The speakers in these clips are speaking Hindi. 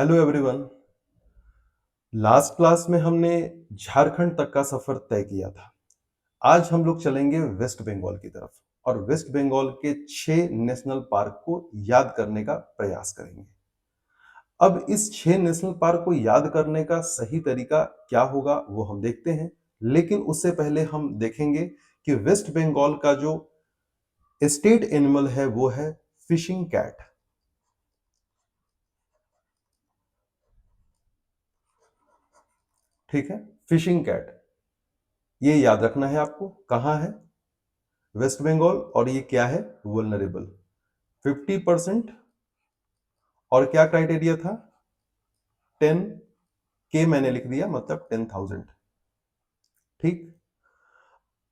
Hello everyone. लास्ट क्लास में हमने झारखंड तक का सफर तय किया था। आज हम लोग चलेंगे वेस्ट बंगाल की तरफ और वेस्ट बंगाल के 6 नेशनल पार्क को याद करने का प्रयास करेंगे। अब इस 6 नेशनल पार्क को याद करने का सही तरीका क्या होगा वो हम देखते हैं, लेकिन उससे पहले हम देखेंगे कि वेस्ट बंगाल का जो स्टेट एनिमल है वो है फिशिंग कैट। ठीक है, फिशिंग कैट ये याद रखना है आपको। कहाँ है? वेस्ट बंगाल। और ये क्या है? वल्नरेबल 50%। और क्या क्राइटेरिया था? 10 के मैंने लिख दिया, मतलब 10,000। ठीक।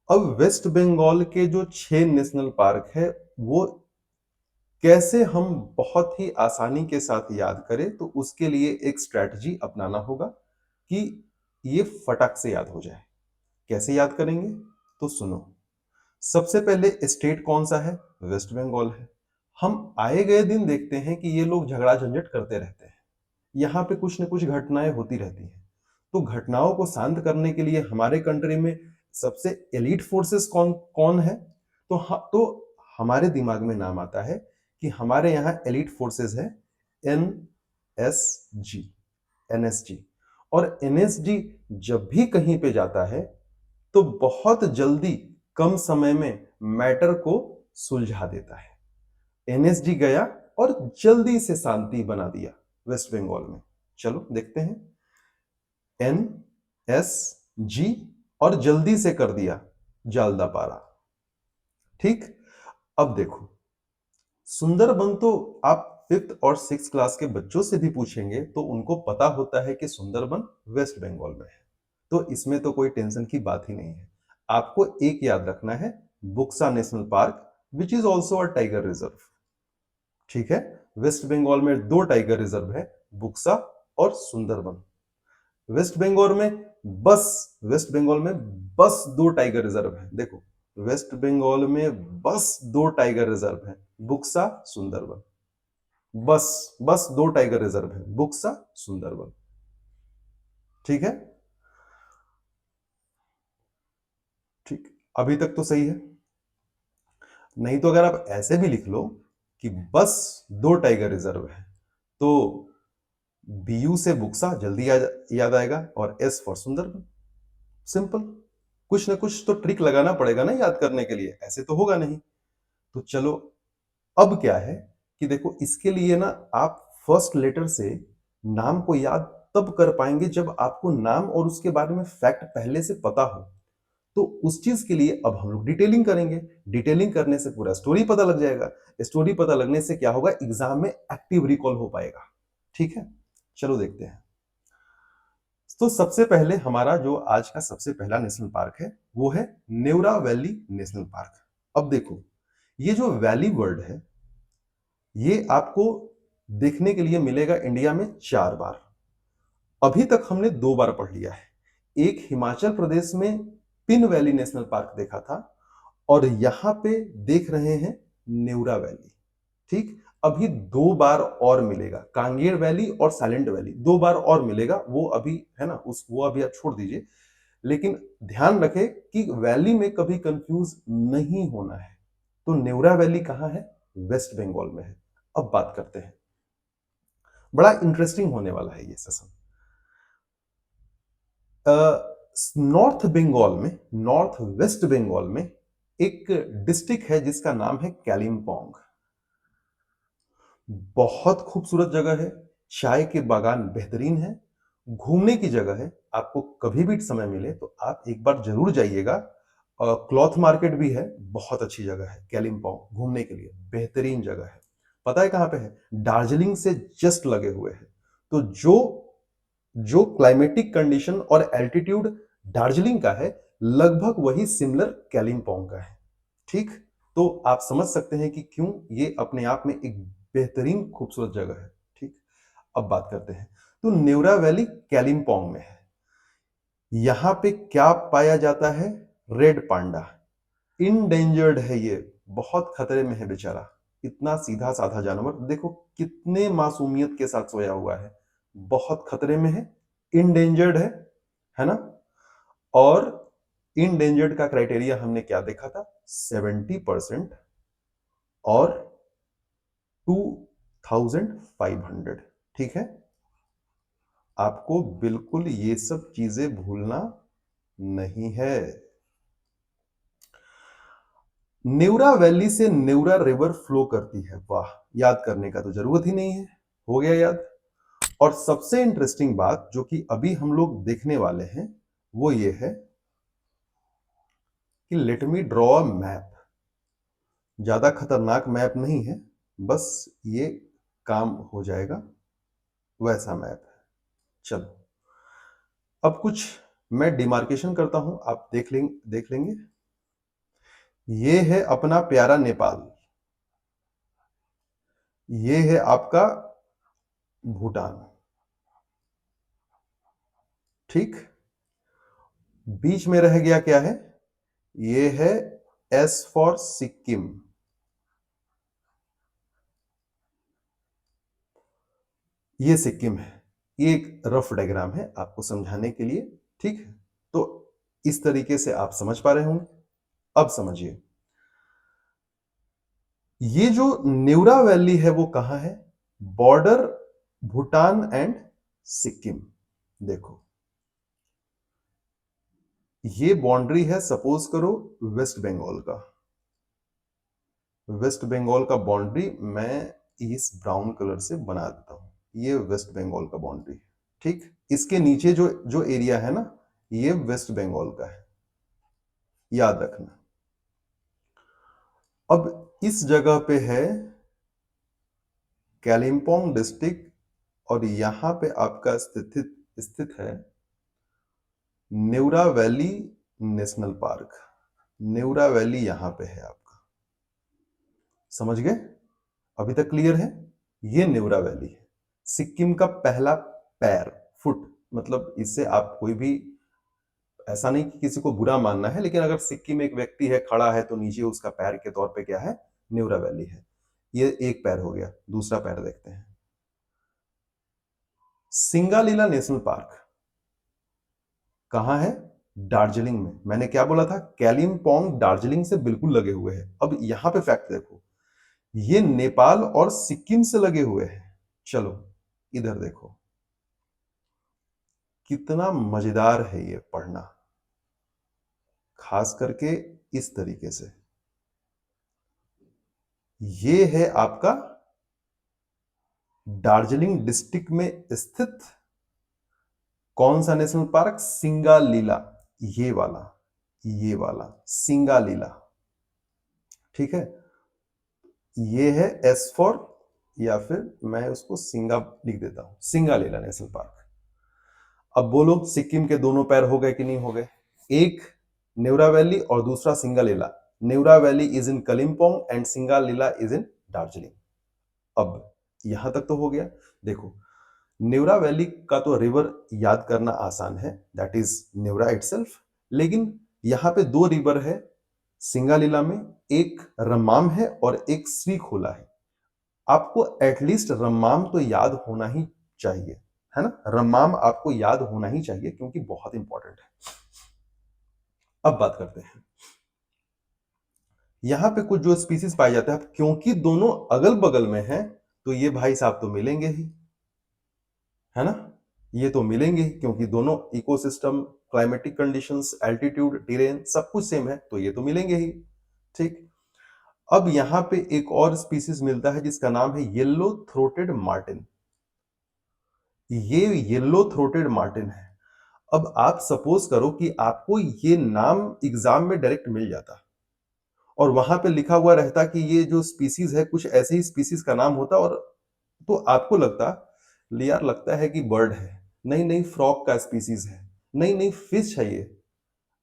अब वेस्ट बंगाल के जो 6 नेशनल पार्क है वो कैसे हम बहुत ही आसानी के साथ याद करें, तो उसके लिए एक स्ट्रैटेजी अपनाना होगा कि ये फटाक से याद हो जाए। कैसे याद करेंगे? तो सुनो। सबसे पहले स्टेट कौन सा है? वेस्ट बंगाल है। हम आए गए दिन देखते हैं कि ये लोग झगड़ा झंझट करते रहते हैं। यहाँ पे कुछ न कुछ घटनाएं होती रहती हैं। तो घटनाओं को शांत करने के लिए हमारे कंट्री में सबसे एलीट फोर्सेस कौन कौन है? तो हमारे दिमाग में नाम आता है कि हमारे यहाँ एलीट फोर्सेस है एनएसजी। एनएसजी। और एनएसजी जब भी कहीं पे जाता है तो बहुत जल्दी, कम समय में मैटर को सुलझा देता है। एनएसजी गया और जल्दी से शांति बना दिया वेस्ट बंगाल में। चलो देखते हैं। एनएसजी और जल्दी से कर दिया जालदापारा। ठीक। अब देखो, सुंदरबन तो आप 5th और 6th क्लास के बच्चों से भी पूछेंगे तो उनको पता होता है कि सुंदरबन वेस्ट बंगाल में है। तो इसमें तो कोई टेंशन की बात ही नहीं है। आपको एक याद रखना है, Buxa national park which is also a tiger reserve. ठीक है। वेस्ट बंगाल में 2 टाइगर रिजर्व है, बुक्सा और सुंदरबन। वेस्ट बंगाल में बस वेस्ट बंगाल में बस 2 टाइगर रिजर्व है। देखो, वेस्ट बंगाल में बस 2 टाइगर रिजर्व है, बुक्सा सुंदरबन। बस बस 2 टाइगर रिजर्व है, बुक्सा सुंदरबन। ठीक है। ठीक। अभी तक तो सही है। नहीं तो अगर आप ऐसे भी लिख लो कि बस 2 टाइगर रिजर्व है, तो बीयू से बुक्सा जल्दी याद आएगा और एस फॉर सुंदरबन। सिंपल। कुछ ना कुछ तो ट्रिक लगाना पड़ेगा ना याद करने के लिए, ऐसे तो होगा नहीं। तो चलो, अब क्या है कि देखो, इसके लिए ना आप फर्स्ट लेटर से नाम को याद तब कर पाएंगे जब आपको नाम और उसके बारे में फैक्ट पहले से पता हो। तो उस चीज के लिए अब हम लोग डिटेलिंग करेंगे। डिटेलिंग करने से पूरा स्टोरी पता लग जाएगा। स्टोरी पता लगने से क्या होगा? एग्जाम में एक्टिव रिकॉल हो पाएगा। ठीक है। चलो देखते हैं। तो सबसे पहले हमारा जो आज का सबसे पहला नेशनल पार्क है वो है नेवरा वैली नेशनल पार्क। अब देखो, ये जो वैली वर्ड है ये आपको देखने के लिए मिलेगा इंडिया में 4 बार। अभी तक हमने 2 बार पढ़ लिया है। एक हिमाचल प्रदेश में पिन वैली नेशनल पार्क देखा था और यहां पे देख रहे हैं नेवरा वैली। ठीक। अभी 2 बार और मिलेगा, कांगेर वैली और साइलेंट वैली 2 बार और मिलेगा। वो अभी है ना, उस वो अभी आप छोड़ दीजिए। लेकिन ध्यान रखें कि वैली में कभी कंफ्यूज नहीं होना है। तो नेवरा वैली कहां है? वेस्ट बंगाल में है। अब बात करते हैं, बड़ा इंटरेस्टिंग होने वाला है ये सेशन। नॉर्थ बंगाल में, नॉर्थ वेस्ट बंगाल में एक डिस्ट्रिक्ट है जिसका नाम है कालिम्पोंग। बहुत खूबसूरत जगह है। चाय के बागान बेहतरीन है। घूमने की जगह है। आपको कभी भी समय मिले तो आप एक बार जरूर जाइएगा। क्लॉथ मार्केट भी है। बहुत अच्छी जगह है कालिम्पोंग, घूमने के लिए बेहतरीन जगह है। पता है कहां पे है? दार्जिलिंग से जस्ट लगे हुए है। तो जो जो क्लाइमेटिक कंडीशन और एल्टीट्यूड दार्जिलिंग का है, लगभग वही सिमिलर कालिम्पोंग का है। ठीक। तो आप समझ सकते हैं कि क्यों ये अपने आप में एक बेहतरीन खूबसूरत जगह है। ठीक। अब बात करते हैं। तो नेवरा वैली कालिम्पोंग में है। यहां पे क्या पाया जाता है? Red panda. इंडेंजर्ड है ये, बहुत खतरे में है बेचारा। इतना सीधा साधा जानवर देखो कितने मासूमियत के साथ सोया हुआ है। बहुत खतरे में है, इंडेंजर्ड है ना? और इंडेंजर्ड का क्राइटेरिया हमने क्या देखा था? 70% और 2500। ठीक है, आपको बिल्कुल ये सब चीजें भूलना नहीं है। नेवरा वैली से नेवरा रिवर फ्लो करती है। वाह, याद करने का तो जरूरत ही नहीं है, हो गया याद। और सबसे इंटरेस्टिंग बात जो कि अभी हम लोग देखने वाले हैं वो ये है कि let me draw a map. ज्यादा खतरनाक मैप नहीं है, बस ये काम हो जाएगा वैसा मैप है। चलो, अब कुछ मैं डिमार्केशन करता हूं, आप देख लेंगे। ये है अपना प्यारा नेपाल, ये है आपका भूटान। ठीक, बीच में रह गया क्या है? ये है एस फॉर सिक्किम। ये सिक्किम है। ये एक रफ डायग्राम है आपको समझाने के लिए। ठीक है, तो इस तरीके से आप समझ पा रहे होंगे। अब समझिए, ये जो नेवरा वैली है वो कहां है? Border Bhutan and Sikkim. देखो, ये बाउंड्री है, सपोज करो वेस्ट बंगाल का। वेस्ट बंगाल का बाउंड्री मैं इस ब्राउन कलर से बना देता हूं। ये वेस्ट बंगाल का बाउंड्री। ठीक, इसके नीचे जो जो एरिया है ना, ये वेस्ट बंगाल का है, याद रखना। अब इस जगह पे है कालिम्पोंग डिस्ट्रिक्ट, और यहां पे आपका स्थित है Neora valley national park. Neora valley यहां पे है आपका, समझ गए? अभी तक क्लियर है? ये नेवरा वैली है, सिक्किम का पहला पैर, फुट। मतलब इससे आप कोई भी, ऐसा नहीं कि किसी को बुरा मानना है, लेकिन अगर सिक्किम में एक व्यक्ति है खड़ा है तो नीचे उसका पैर के तौर पे क्या है? नेवरा वैली है। ये एक पैर हो गया। दूसरा पैर देखते हैं, सिंगालीला नेशनल पार्क कहां है? दार्जिलिंग में। मैंने क्या बोला था? कालिम्पोंग दार्जिलिंग से बिल्कुल लगे हुए हैं। अब यहां पे फैक्ट देखो, ये नेपाल और सिक्किम से लगे हुए हैं। चलो इधर देखो, कितना मजेदार है ये पढ़ना, खास करके इस तरीके से। ये है आपका दार्जिलिंग डिस्ट्रिक्ट में स्थित कौन सा नेशनल पार्क? सिंगालीला। ये वाला, ये वाला सिंगालीला। ठीक है, ये है एस फॉर, या फिर मैं उसको सिंगा लिख देता हूं, सिंगालीला नेशनल पार्क। अब बोलो, सिक्किम के दोनों पैर हो गए कि नहीं हो गए? एक नेवरा वैली और दूसरा Singalila. Neora valley is in Kalimpong and Singalila is in Darjeeling. अब यहां तक तो हो गया। देखो, नेवरा वैली का तो रिवर याद करना आसान है, दैट इज नेवरा इटसेल्फ। लेकिन यहां पे दो रिवर है सिंगालीला में, एक रम्माम है और एक श्रीखोला है। आपको एटलीस्ट रम्माम तो याद होना ही चाहिए, है ना? रम्माम आपको याद होना ही चाहिए क्योंकि बहुत इंपॉर्टेंट है। अब बात करते हैं, यहां पे कुछ जो स्पीसीज पाए जाते हैं, क्योंकि दोनों अगल बगल में हैं तो ये भाई साहब तो मिलेंगे ही, है ना? ये तो मिलेंगे ही क्योंकि दोनों ecosystem, climatic conditions, altitude, terrain सब कुछ सेम है, तो ये तो मिलेंगे ही। ठीक, अब यहां पे एक और स्पीसीज मिलता है जिसका नाम है येलो थ्रोटेड मार्टिन। ये येलो थ्रोटेड मार्टिन है। अब आप सपोज करो कि आपको ये नाम एग्जाम में डायरेक्ट मिल जाता और वहां पे लिखा हुआ रहता कि ये जो स्पीसीज है कुछ ऐसे ही स्पीसीज का नाम होता, और तो आपको लगता, यार लगता है कि बर्ड है, नहीं नहीं फ्रॉग का स्पीसीज है, नहीं नहीं फिश है ये।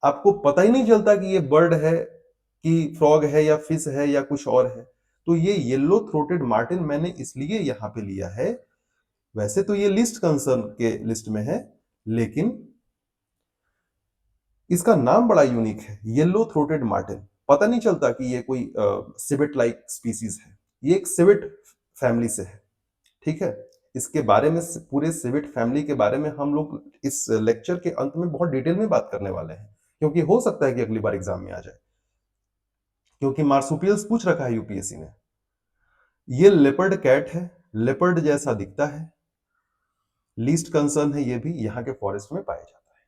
आपको पता ही नहीं चलता कि ये बर्ड है कि फ्रॉग है या फिश है या कुछ और है। तो ये येलो थ्रोटेड मार्टिन मैंने इसलिए यहां पे लिया है। वैसे तो ये लिस्ट कंसर्न के लिस्ट में है, लेकिन इसका नाम बड़ा यूनिक है, येलो थ्रोटेड मार्टिन। पता नहीं चलता कि ये कोई सिवेट लाइक स्पीसीज है। ये एक सिवेट फैमिली से है। ठीक है, इसके बारे में पूरे सिविट फैमिली के बारे में हम लोग इस लेक्चर के अंत में बहुत डिटेल में बात करने वाले हैं, क्योंकि हो सकता है कि अगली बार एग्जाम में आ जाए, क्योंकि मार्सुपियल्स पूछ रखा है यूपीएससी ने। ये लेपर्ड कैट है, लेपर्ड जैसा दिखता है, लीस्ट कंसर्न है, ये भी यहाँ के फॉरेस्ट में पाया जाता है।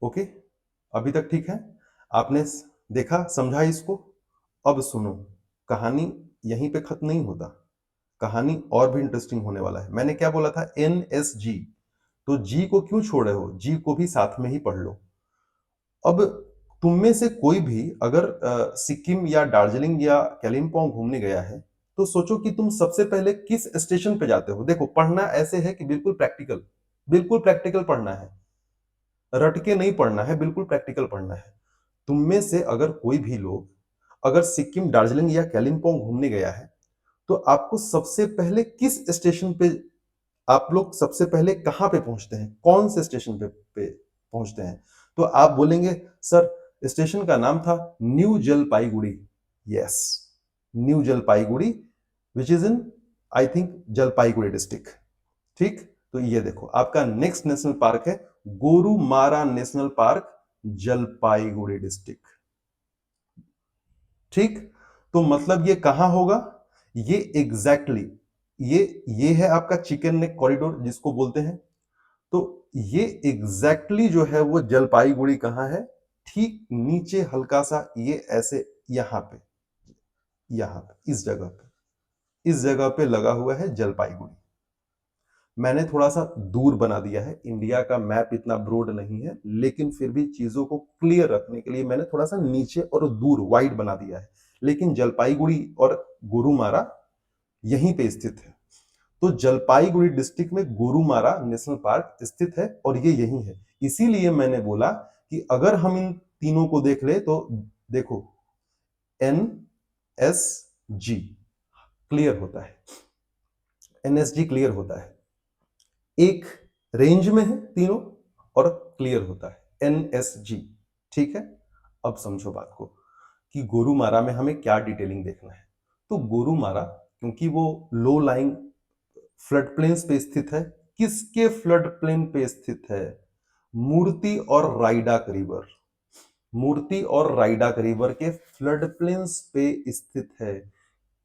ओके, अभी तक ठीक है? आपने देखा, समझा इसको? अब सुनो, कहानी यहीं पे खत्म नहीं होता, कहानी और भी इंटरेस्टिंग होने वाला है। मैंने क्या बोला था? NSG, तो जी को क्यों छोड़ रहे हो? जी को भी साथ में ही पढ़ लो। अब तुम में से कोई भी अगर सिक्किम या दार्जिलिंग या कालिम्पोंग घूमने गया है, तो सोचो कि तुम सबसे पहले किस स्टेशन पे जाते हो। देखो, पढ़ना ऐसे है कि बिल्कुल प्रैक्टिकल, बिल्कुल प्रैक्टिकल पढ़ना है, रट के नहीं पढ़ना है, बिल्कुल प्रैक्टिकल पढ़ना है। तुम में से अगर कोई भी लोग अगर सिक्किम, दार्जिलिंग या कालिम्पोंग घूमने गया है, तो आपको सबसे पहले किस स्टेशन पे, आप लोग सबसे पहले कहां पे पहुंचते हैं, कौन से स्टेशन पे पहुंचते हैं? तो आप बोलेंगे, सर स्टेशन का नाम था new Jalpaiguri. Yes, new Jalpaiguri, which is in, I think, Jalpaiguri district. ठीक, तो ये देखो, आपका नेक्स्ट नेशनल पार्क है Gorumara national park, Jalpaiguri district. ठीक, तो मतलब ये कहां होगा? ये एग्जैक्टली ये है आपका चिकन नेक कॉरिडोर जिसको बोलते हैं। तो ये एग्जैक्टली जो है वो जलपाईगुड़ी कहां है? ठीक नीचे हल्का सा, ये ऐसे यहां पे, इस जगह पे लगा हुआ है जलपाईगुड़ी। मैंने थोड़ा सा दूर बना दिया है, इंडिया का मैप इतना ब्रॉड नहीं है, लेकिन फिर भी चीजों को क्लियर रखने के लिए मैंने थोड़ा सा नीचे और दूर वाइड बना दिया है। लेकिन जलपाईगुड़ी और गोरुमारा यहीं पे स्थित है। तो जलपाईगुड़ी डिस्ट्रिक्ट में गोरुमारा नेशनल पार्क स्थित है और ये यही है। इसीलिए मैंने बोला कि अगर हम इन तीनों को देख ले तो देखो, NSG क्लियर होता है, NSG क्लियर होता है, एक रेंज में है तीनों और क्लियर होता है NSG। ठीक है, अब समझो बात को कि गोरुमारा में हमें क्या डिटेलिंग देखना है। तो गोरुमारा, क्योंकि वो लो लाइंग फ्लड प्लेन्स पे स्थित है, किसके फ्लड प्लेन पे स्थित है? मूर्ति और रायडाक रिवर, मूर्ति और रायडाक रिवर के फ्लड प्लेन्स पे स्थित है।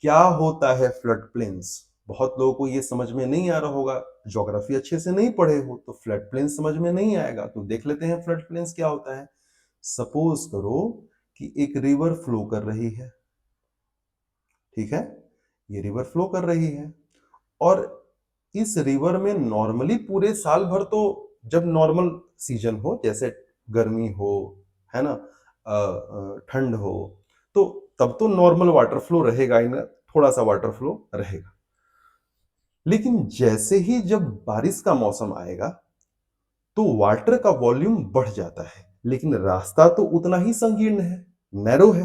क्या होता है फ्लड प्लेन्स? बहुत लोगों को ये समझ में नहीं आ रहा होगा, ज्योग्राफी अच्छे से नहीं पढ़े हो तो फ्लड प्लेन समझ में नहीं आएगा। तो देख लेते हैं फ्लड प्लेन्स क्या होता है। सपोज करो कि एक रिवर फ्लो कर रही है, ठीक है, ये रिवर फ्लो कर रही है और इस रिवर में नॉर्मली पूरे साल भर तो, जब नॉर्मल सीजन हो, जैसे गर्मी हो, है ना, ठंड हो, तो तब तो नॉर्मल वाटर फ्लो रहेगा, इनका थोड़ा सा वाटर फ्लो रहेगा। लेकिन जैसे ही जब बारिश का मौसम आएगा तो वाटर का वॉल्यूम बढ़ जाता है, लेकिन रास्ता तो उतना ही संकीर्ण है, नैरो है,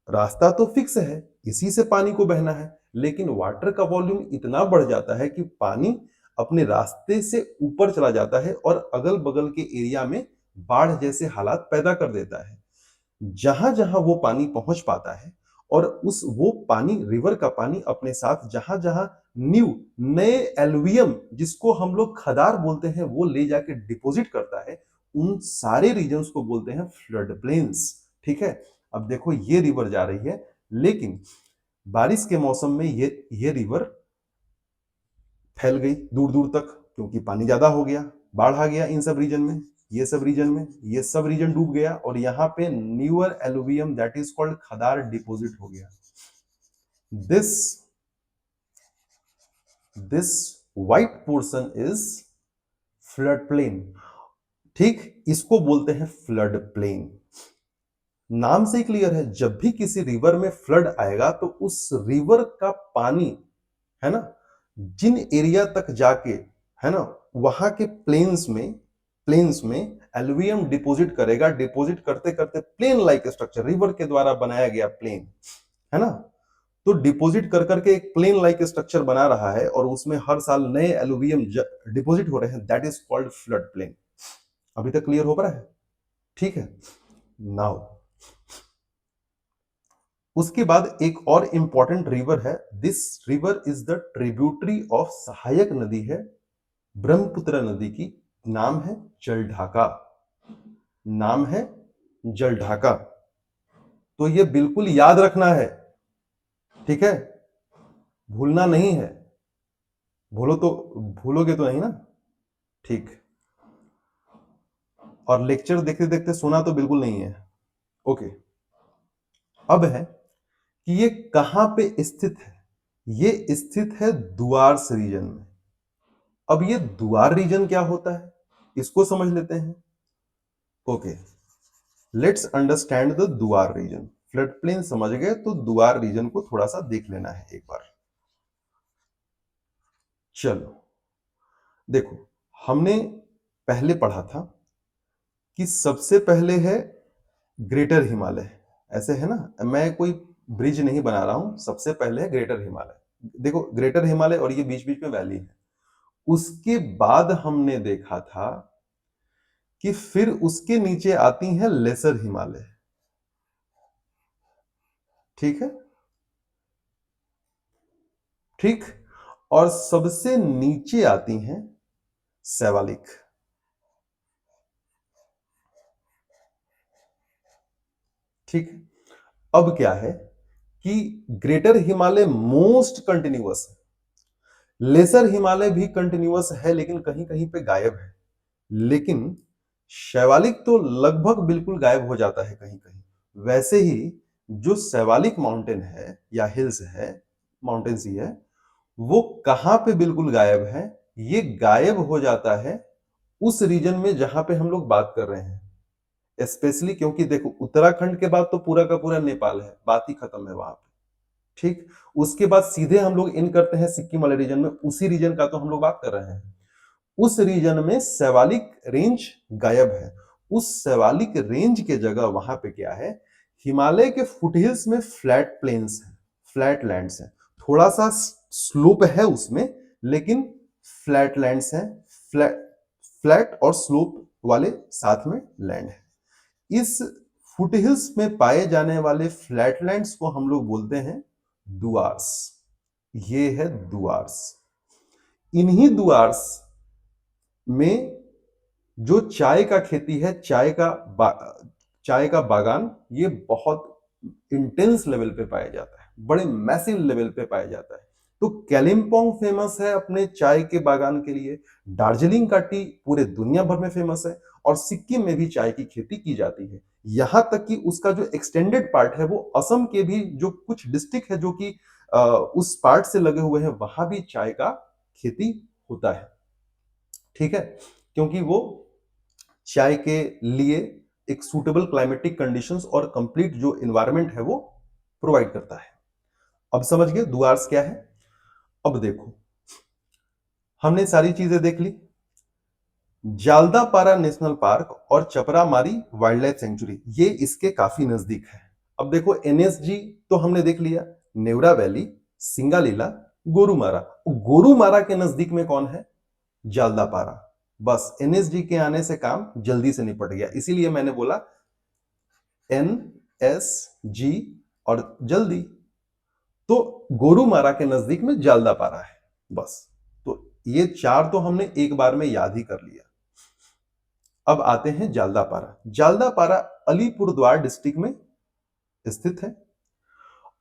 रास्ता तो फिक्स है, इसी से पानी को बहना है, लेकिन वाटर का वॉल्यूम इतना बढ़ जाता है कि पानी अपने रास्ते से ऊपर चला जाता है और अगल बगल के एरिया में बाढ़ जैसे हालात पैदा कर देता है। जहां जहां वो पानी पहुंच पाता है और उस वो पानी, रिवर का पानी अपने साथ जहां जहां न्यू नए एलुवियम, जिसको हम लोग खदार बोलते हैं, वो ले जाके डिपॉजिट करता है, उन सारे रीजन्स को बोलते हैं फ्लड प्लेन्स। ठीक है, अब देखो ये रिवर जा रही है, लेकिन बारिश के मौसम में ये रिवर फैल गई दूर दूर तक, क्योंकि पानी ज्यादा हो गया, बाढ़ आ गया इन सब रीजन में, ये सब रीजन में, ये सब रीजन डूब गया और यहाँ पे newer alluvium that is called khadar deposit हो गया। This this white portion is flood plain. ठीक, इसको बोलते हैं फ्लड प्लेन। नाम से ही क्लियर है, जब भी किसी रिवर में फ्लड आएगा तो उस रिवर का पानी, है ना, जिन एरिया तक जाके, है ना, वहां के प्लेन्स में एलुवियम डिपॉजिट करेगा, डिपॉजिट करते करते प्लेन लाइक स्ट्रक्चर, रिवर के द्वारा बनाया गया प्लेन, है ना, तो डिपॉजिट कर करके एक प्लेन लाइक स्ट्रक्चर बना रहा है और उसमें हर साल नए एलुवियम डिपॉजिट हो रहे हैं, that is called flood plain. अभी तक क्लियर हो पा रहा है? ठीक है, नाउ उसके बाद एक और इंपॉर्टेंट रिवर है, this river is the tributary of सहायक नदी है ब्रह्मपुत्र नदी की, नाम है जलढाका, नाम है जलढाका। तो ये बिल्कुल याद रखना है, ठीक है, भूलना नहीं है। भूलोगे तो नहीं ना, ठीक। और लेक्चर देखते देखते सुना तो बिल्कुल नहीं है, ओके। अब है कि ये कहां पे स्थित है, ये स्थित है दुआर्स रीजन में। अब ये दुआर रीजन क्या होता है, इसको समझ लेते हैं, ओके। लेट्स अंडरस्टैंड द दुआर रीजन। फ्लड प्लेन समझ गए तो दुआर रीजन को थोड़ा सा देख लेना है एक बार। चलो देखो, हमने पहले पढ़ा था कि सबसे पहले है ग्रेटर हिमालय, ऐसे है ना, मैं कोई ब्रिज नहीं बना रहा हूं, सबसे पहले है ग्रेटर हिमालय। देखो ग्रेटर हिमालय और ये बीच बीच में वैली है। उसके बाद हमने देखा था कि फिर उसके नीचे आती हैं लेसर हिमालय, ठीक है, ठीक। और सबसे नीचे आती हैं शैवालिक, ठीक। अब क्या है कि ग्रेटर हिमालय मोस्ट कंटिन्यूअस है, लेसर हिमालय भी कंटिन्यूअस है लेकिन कहीं कहीं पे गायब है, लेकिन शैवालिक तो लगभग बिल्कुल गायब हो जाता है कहीं कहीं। वैसे ही जो शैवालिक माउंटेन है या हिल्स है, माउंटेन्स ही है, वो कहां पे बिल्कुल गायब है, ये गायब हो जाता है उस रीजन में जहां पे हम लोग बात कर रहे हैं, स्पेशली क्योंकि देखो उत्तराखंड के बाद तो पूरा का पूरा नेपाल है, बात ही खत्म है वहां पे, ठीक। उसके बाद सीधे हम लोग इन करते हैं सिक्किम वाले रीजन में, उसी रीजन का तो हम लोग बात कर रहे हैं। उस रीजन में शैवालिक रेंज गायब है, उस शैवालिक रेंज के जगह वहां पे क्या है, हिमालय के फुटहिल्स में फ्लैट प्लेन्स हैं, फ्लैट लैंड्स हैं, थोड़ा सा स्लोप है उसमें, लेकिन फ्लैट लैंड्स हैं, फ्लैट फ्लैट और स्लोप वाले साथ में लैंड है। इस फुटहिल्स में पाए जाने वाले फ्लैटलैंड्स को हम लोग बोलते हैं दुआर्स, ये है दुआर्स। इन्हीं दुआर्स में जो चाय का खेती है, चाय का बागान, ये बहुत इंटेंस लेवल पे पाया जाता है, बड़े मैसिव लेवल पे पाया जाता है। तो कालिम्पोंग फेमस है अपने चाय के बागान के लिए, दार्जिलिंग का टी पूरे दुनिया भर में फेमस है, और सिक्किम में भी चाय की खेती की जाती है। यहां तक कि उसका जो एक्सटेंडेड पार्ट है वो असम के भी जो कुछ डिस्ट्रिक्ट है जो कि उस पार्ट से लगे हुए हैं, वहां भी चाय का खेती होता है, ठीक है, क्योंकि वो चाय के लिए एक सूटेबल क्लाइमेटिक कंडीशंस और कंप्लीट जो एनवायरनमेंट है वो प्रोवाइड करता है। अब समझ गए दुआर्स क्या है। अब देखो, हमने सारी चीजें देख ली, जालदापारा नेशनल पार्क और चपरामारी वाइल्ड लाइफ सेंचुरी ये इसके काफी नजदीक है। अब देखो एनएसजी तो हमने देख लिया, नेवरा वैली, सिंगालीला, गोरुमारा। गोरुमारा के नजदीक में कौन है, जालदापारा। बस एनएसजी के आने से काम जल्दी से निपट गया, इसीलिए मैंने बोला एन एस जी और जल्दी। तो गोरुमारा के नजदीक में जालदापारा है, बस। तो ये चार तो हमने एक बार में याद ही कर लिया। अब आते हैं जालदापारा। जालदापारा अलीपुरद्वार डिस्ट्रिक्ट में स्थित है,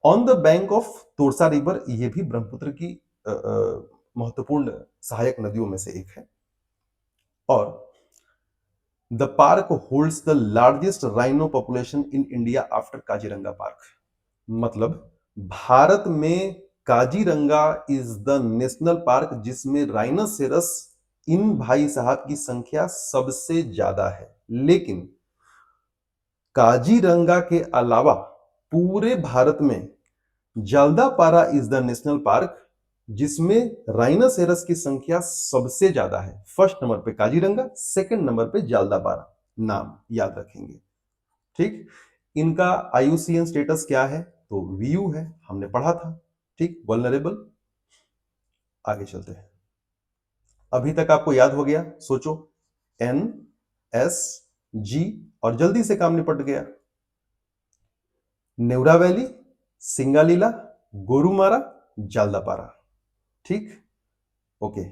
on the bank of Torsa river. ये भी ब्रह्मपुत्र की महत्वपूर्ण सहायक नदियों में से एक है। और the park holds the largest rhino population in India after Kaziranga park. मतलब भारत में Kaziranga is the national park जिसमें राइनोसेरस इन भाई साहब की संख्या सबसे ज्यादा है। लेकिन काजीरंगा के अलावा पूरे भारत में Jaldapara is the national park जिसमें राइनोसेरस की संख्या सबसे ज्यादा है। फर्स्ट नंबर पे काजीरंगा, सेकंड नंबर पे जालदापारा, नाम याद रखेंगे, ठीक। इनका आईयूसीएन स्टेटस क्या है, तो वीयू है, हमने पढ़ा था, ठीक, वल्नरेबल। आगे चलते हैं। अभी तक आपको याद हो गया, सोचो, एन एस जी और जल्दी से काम निपट गया। नेवरा वैली सिंगालीला, गोरुमारा, जालदापारा। ठीक, ओके।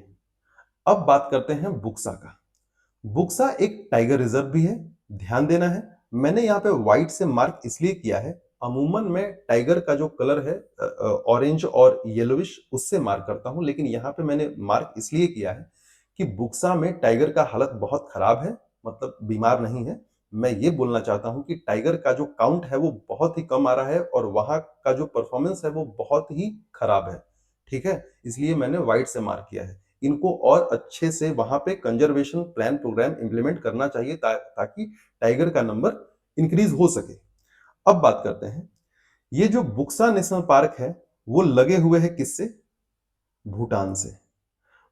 अब बात करते हैं बुक्सा का। बुक्सा एक टाइगर रिजर्व भी है, ध्यान देना है। मैंने यहाँ पे व्हाइट से मार्क इसलिए किया है, अमूमन मैं टाइगर का जो कलर है ऑरेंज और येलोविश उससे मार्क करता हूं, लेकिन यहाँ पे मैंने मार्क इसलिए किया है कि बुक्सा में टाइगर का हालत बहुत खराब है, मतलब बीमार नहीं है। मैं ये बोलना चाहता हूं कि टाइगर का जो काउंट है वो बहुत ही कम आ रहा है और वहां का जो परफॉर्मेंस है वो बहुत ही खराब है। ठीक है, इसलिए मैंने व्हाइट से मार्क किया है। इनको और अच्छे से वहां पे कंजर्वेशन प्लान प्रोग्राम इंप्लीमेंट करना चाहिए ताकि टाइगर का नंबर इंक्रीज हो सके। अब बात करते हैं, ये जो बुक्सा नेशनल पार्क है वो लगे हुए है किससे? भूटान से।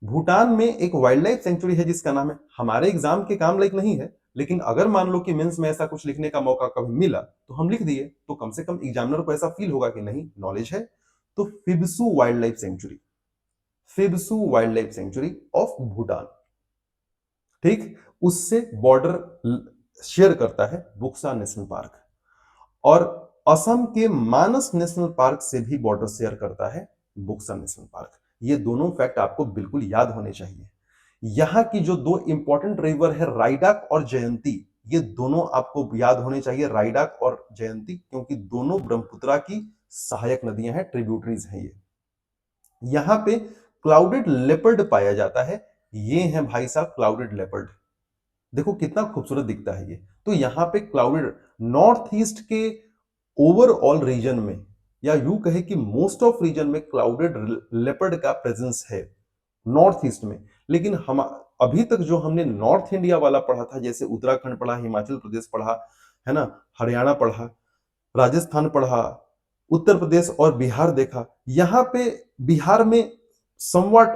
भूटान में एक वाइल्ड लाइफ सेंचुरी है जिसका नाम है, हमारे एग्जाम के काम लायक नहीं है, लेकिन अगर मान लो कि मेंस में ऐसा कुछ लिखने का मौका कभी मिला तो हम लिख दिए, तो कम से कम एग्जामिनर को ऐसा फील होगा कि नहीं, नॉलेज है। तो Phibsoo wildlife sanctuary, Phibsoo wildlife sanctuary of Bhutan, ठीक, उससे बॉर्डर शेयर करता है बुक्सा नेशनल पार्क। और असम के मानस नेशनल पार्क से भी बॉर्डर शेयर करता है बुक्सा नेशनल पार्क। ये दोनों फैक्ट आपको बिल्कुल याद होने चाहिए। यहां की जो दो इंपॉर्टेंट रिवर है राइडाक और जयंती, ये दोनों आपको याद होने चाहिए, राइडाक और जयंती, क्योंकि दोनों ब्रह्मपुत्रा की सहायक नदियां हैं, ट्रिब्यूटरीज हैं ये। यहां पे क्लाउडेड लेपर्ड पाया जाता है, ये है भाई साहब क्लाउडेड लेपर्ड। देखो कितना खूबसूरत दिखता है ये। तो यहां पे क्लाउडेड, नॉर्थ ईस्ट के ओवरऑल रीजन में, या यूं कहे कि मोस्ट ऑफ रीजन में क्लाउडेड लेपर्ड का प्रेजेंस है नॉर्थ ईस्ट में। लेकिन हम अभी तक जो हमने नॉर्थ इंडिया वाला पढ़ा था, जैसे उत्तराखंड पढ़ा, हिमाचल प्रदेश पढ़ा, है ना, हरियाणा पढ़ा, राजस्थान पढ़ा, उत्तर प्रदेश और बिहार देखा, यहां पे बिहार में समवट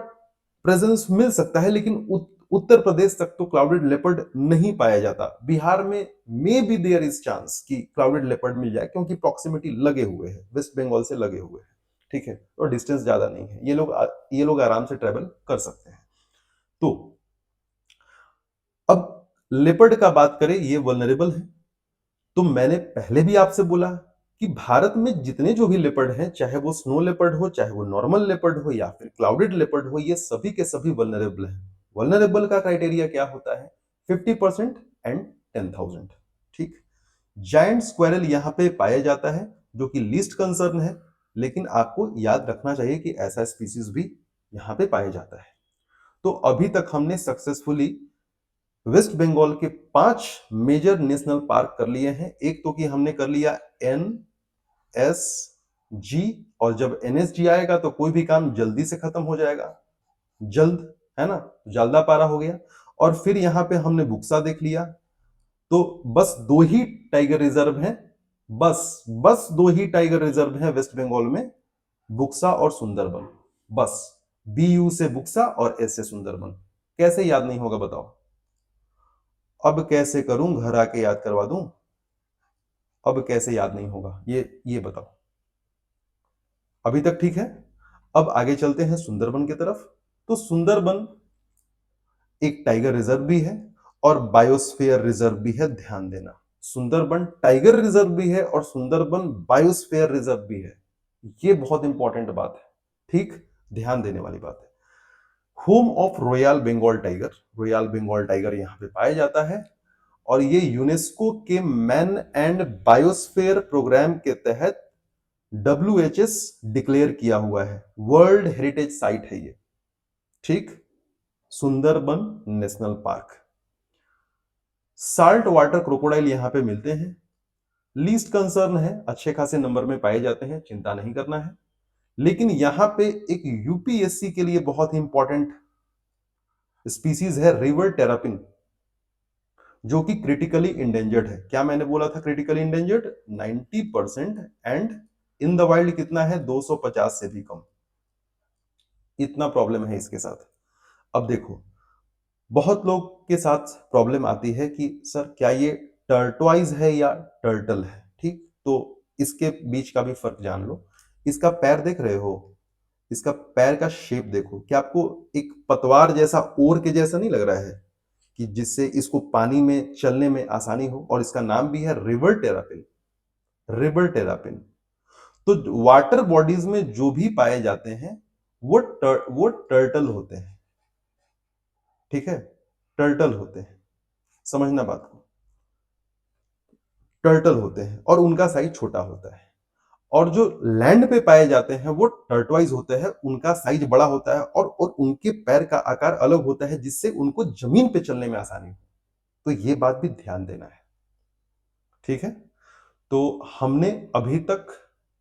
प्रेजेंस मिल सकता है, लेकिन उत्तर प्रदेश तक तो क्लाउडेड लेपर्ड नहीं पाया जाता। बिहार में may be there is chance कि क्लाउडेड लेपर्ड मिल जाए, क्योंकि प्रॉक्सिमिटी लगे हुए हैं, वेस्ट बंगाल से लगे हुए हैं। ठीक है, और डिस्टेंस ज्यादा नहीं है, ये लोग आराम से ट्रेवल कर सकते हैं। तो अब लेपर्ड का बात करें, ये वल्नरेबल है। तो मैंने पहले भी आपसे बोला कि भारत में जितने जो भी लेपर्ड हैं, चाहे वो स्नो लेपर्ड हो, चाहे वो नॉर्मल लेपर्ड हो, या फिर क्लाउडेड लेपर्ड हो, ये सभी के सभी वल्नरेबल हैं। वल्नरेबल का क्राइटेरिया क्या होता है? 50% एंड 10,000। ठीक, जायंट स्क्वायरल यहां पे पाया जाता है, जो कि लीस्ट कंसर्न है, लेकिन आपको याद रखना चाहिए कि ऐसा स्पीसीज भी यहां पे पाया जाता है। तो अभी तक हमने सक्सेसफुली वेस्ट बंगाल के 5 मेजर नेशनल पार्क कर लिए हैं। एक तो कि हमने कर लिया NSG, और जब NSG आएगा तो कोई भी काम जल्दी से खत्म हो जाएगा, जल्द, है ना, जालदापारा हो गया। और फिर यहां पे हमने बुक्सा देख लिया। तो बस 2 ही टाइगर रिजर्व हैं, बस 2 ही टाइगर रिजर्व हैं वेस्ट बंगाल में, बुक्सा और सुंदरबन। बस, BU से बुक्सा और S से सुंदरबन। कैसे याद नहीं होगा बताओ? अब कैसे करूं, घर आके याद करवा दूं? अब कैसे याद नहीं होगा ये बताओ? अभी तक ठीक है? अब आगे चलते हैं सुंदरबन की तरफ। तो सुंदरबन एक टाइगर रिजर्व भी है और बायोस्फीयर रिजर्व भी है, ध्यान देना। सुंदरबन टाइगर रिजर्व भी है और सुंदरबन बायोस्फीयर रिजर्व भी है। ये बहुत इंपॉर्टेंट बात है, ठीक, ध्यान देने वाली बात है। Home of royal Bengal tiger, royal Bengal tiger यहां पे पाया जाता है, और ये यूनेस्को के मैन एंड बायोस्फीयर प्रोग्राम के तहत WHS डिक्लेयर किया हुआ है, वर्ल्ड हेरिटेज साइट है ये। ठीक, Sundarban national park. Salt water crocodile यहां पे मिलते हैं, लीस्ट कंसर्न है, अच्छे खासे नंबर में पाए जाते हैं, चिंता नहीं करना है। लेकिन यहां पे एक UPSC के लिए बहुत इंपॉर्टेंट स्पीसीज है रिवर टेरापिन, जो कि क्रिटिकली इंडेंजर्ड है। क्या मैंने बोला था critically endangered? 90%, and in the wild कितना है? 250 से भी कम। इतना प्रॉब्लम है इसके साथ। अब देखो, बहुत लोग के साथ प्रॉब्लम आती है कि सर क्या ये टर्टवाइज है या टर्टल है? ठीक, तो इसके बीच का भी फर्क जान लो। इसका पैर देख रहे हो, इसका पैर का शेप देखो, क्या आपको एक पतवार जैसा, ओर के जैसा नहीं लग रहा है, कि जिससे इसको पानी में चलने में आसानी हो? और इसका नाम भी है रिवर टेरापिन, रिवर टेरापिन। तो वाटर बॉडीज में जो भी पाए जाते हैं वो टर्टल होते हैं, ठीक है, टर्टल होते हैं, समझना बात को, टर्टल होते हैं और उनका साइज छोटा होता है। और जो लैंड पे पाए जाते हैं वो टर्टवाइज होते हैं, उनका साइज बड़ा होता है और उनके पैर का आकार अलग होता है जिससे उनको जमीन पे चलने में आसानी हो। तो ये बात भी ध्यान देना है, ठीक है। तो हमने अभी तक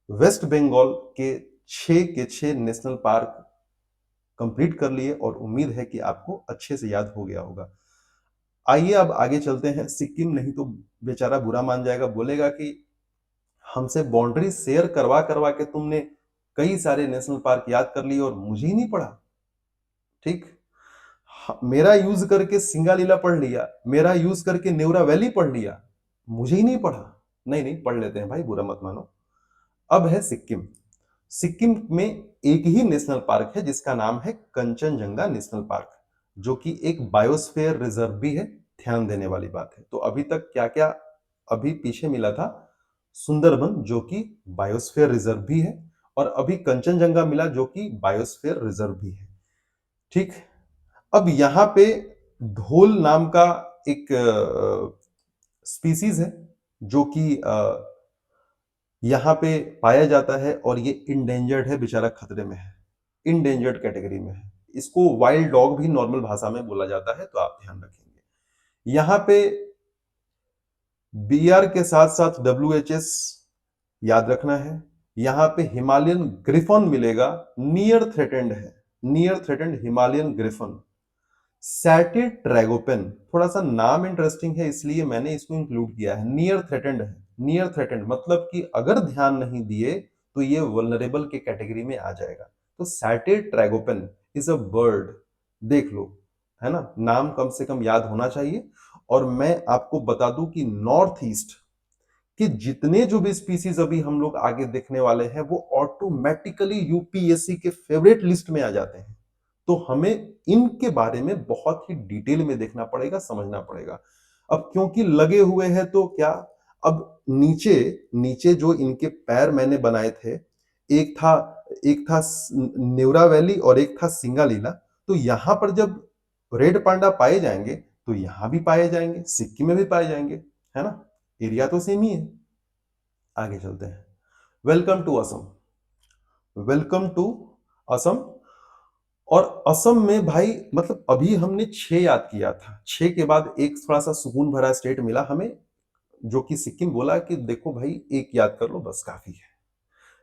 वेस्ट बंगाल के 6 नेशनल पार्क कंप्लीट कर लिए और उम्मीद है कि आपको अच्छे से याद हो गया होगा। आइए अब आगे चलते हैं। सिक्किम नहीं तो बेचारा बुरा मान जाएगा, बोलेगा कि हमसे बाउंड्री शेयर करवा करवा के तुमने कई सारे नेशनल पार्क याद कर लिए और मुझे ही नहीं पढ़ा, ठीक। मेरा यूज करके सिंगालीला पढ़ लिया, मेरा यूज करके नेवरा वैली पढ़ लिया, मुझे ही नहीं पढ़ा। नहीं नहीं, पढ़ लेते हैं भाई, बुरा मत मानो। अब है सिक्किम। सिक्किम में एक ही नेशनल पार्क है जिसका नाम है कंचनजंगा नेशनल पार्क, जो कि एक बायोस्फीयर रिजर्व भी है। ध्यान देने वाली बात है। तो अभी तक क्या क्या अभी पीछे मिला था, सुंदरबन जो कि बायोस्फीयर रिजर्व भी है, और अभी कंचनजंगा मिला जो कि बायोस्फीयर रिजर्व भी है, ठीक। अब यहां पे ढोल नाम का एक स्पीसीज है जो कि यहां पे पाया जाता है और ये इंडेंजर्ड है, बेचारा खतरे में है, इंडेंजर्ड कैटेगरी में है। इसको वाइल्ड डॉग भी नॉर्मल भाषा में बोला जाता है, तो आप ध्यान रखेंगे। यहां पे बीआर के साथ साथ WHS याद रखना है। यहां पे हिमालयन ग्रिफन मिलेगा, नियर थ्रेटेंड है, नियर थ्रेटेंड हिमालयन ग्रिफन। सैटिल ट्रैगोपेन, थोड़ा सा नाम इंटरेस्टिंग है इसलिए मैंने इसको इंक्लूड किया है। नियर थ्रेटेंड है, नियर थ्रेटेंड मतलब कि अगर ध्यान नहीं दिए तो ये वल्नरेबल के कैटेगरी में आ जाएगा। तो सैटिल ट्रैगोपेन इज अ बर्ड, देख लो, है ना, नाम कम से कम याद होना चाहिए। और मैं आपको बता दूं कि नॉर्थ ईस्ट कि जितने जो भी स्पीसीज अभी हम लोग आगे देखने वाले हैं वो ऑटोमेटिकली यूपीएससी के फेवरेट लिस्ट में आ जाते हैं। तो हमें इनके बारे में बहुत ही डिटेल में देखना पड़ेगा, समझना पड़ेगा। अब क्योंकि लगे हुए हैं तो क्या, अब नीचे नीचे जो इनके पैर मैंने बनाए थे, एक था नेवरा वैली और एक था सिंगालीला। तो यहां पर जब रेड पांडा पाए जाएंगे तो यहां भी पाए जाएंगे, सिक्किम में भी पाए जाएंगे, है ना, एरिया तो सेम ही है। आगे चलते हैं। Welcome to Assam, welcome to Assam. और असम में भाई मतलब अभी हमने 6 याद किया था, 6 के बाद एक थोड़ा सा सुकून भरा स्टेट मिला हमें, जो कि सिक्किम। बोला कि देखो भाई एक याद कर लो बस काफी है।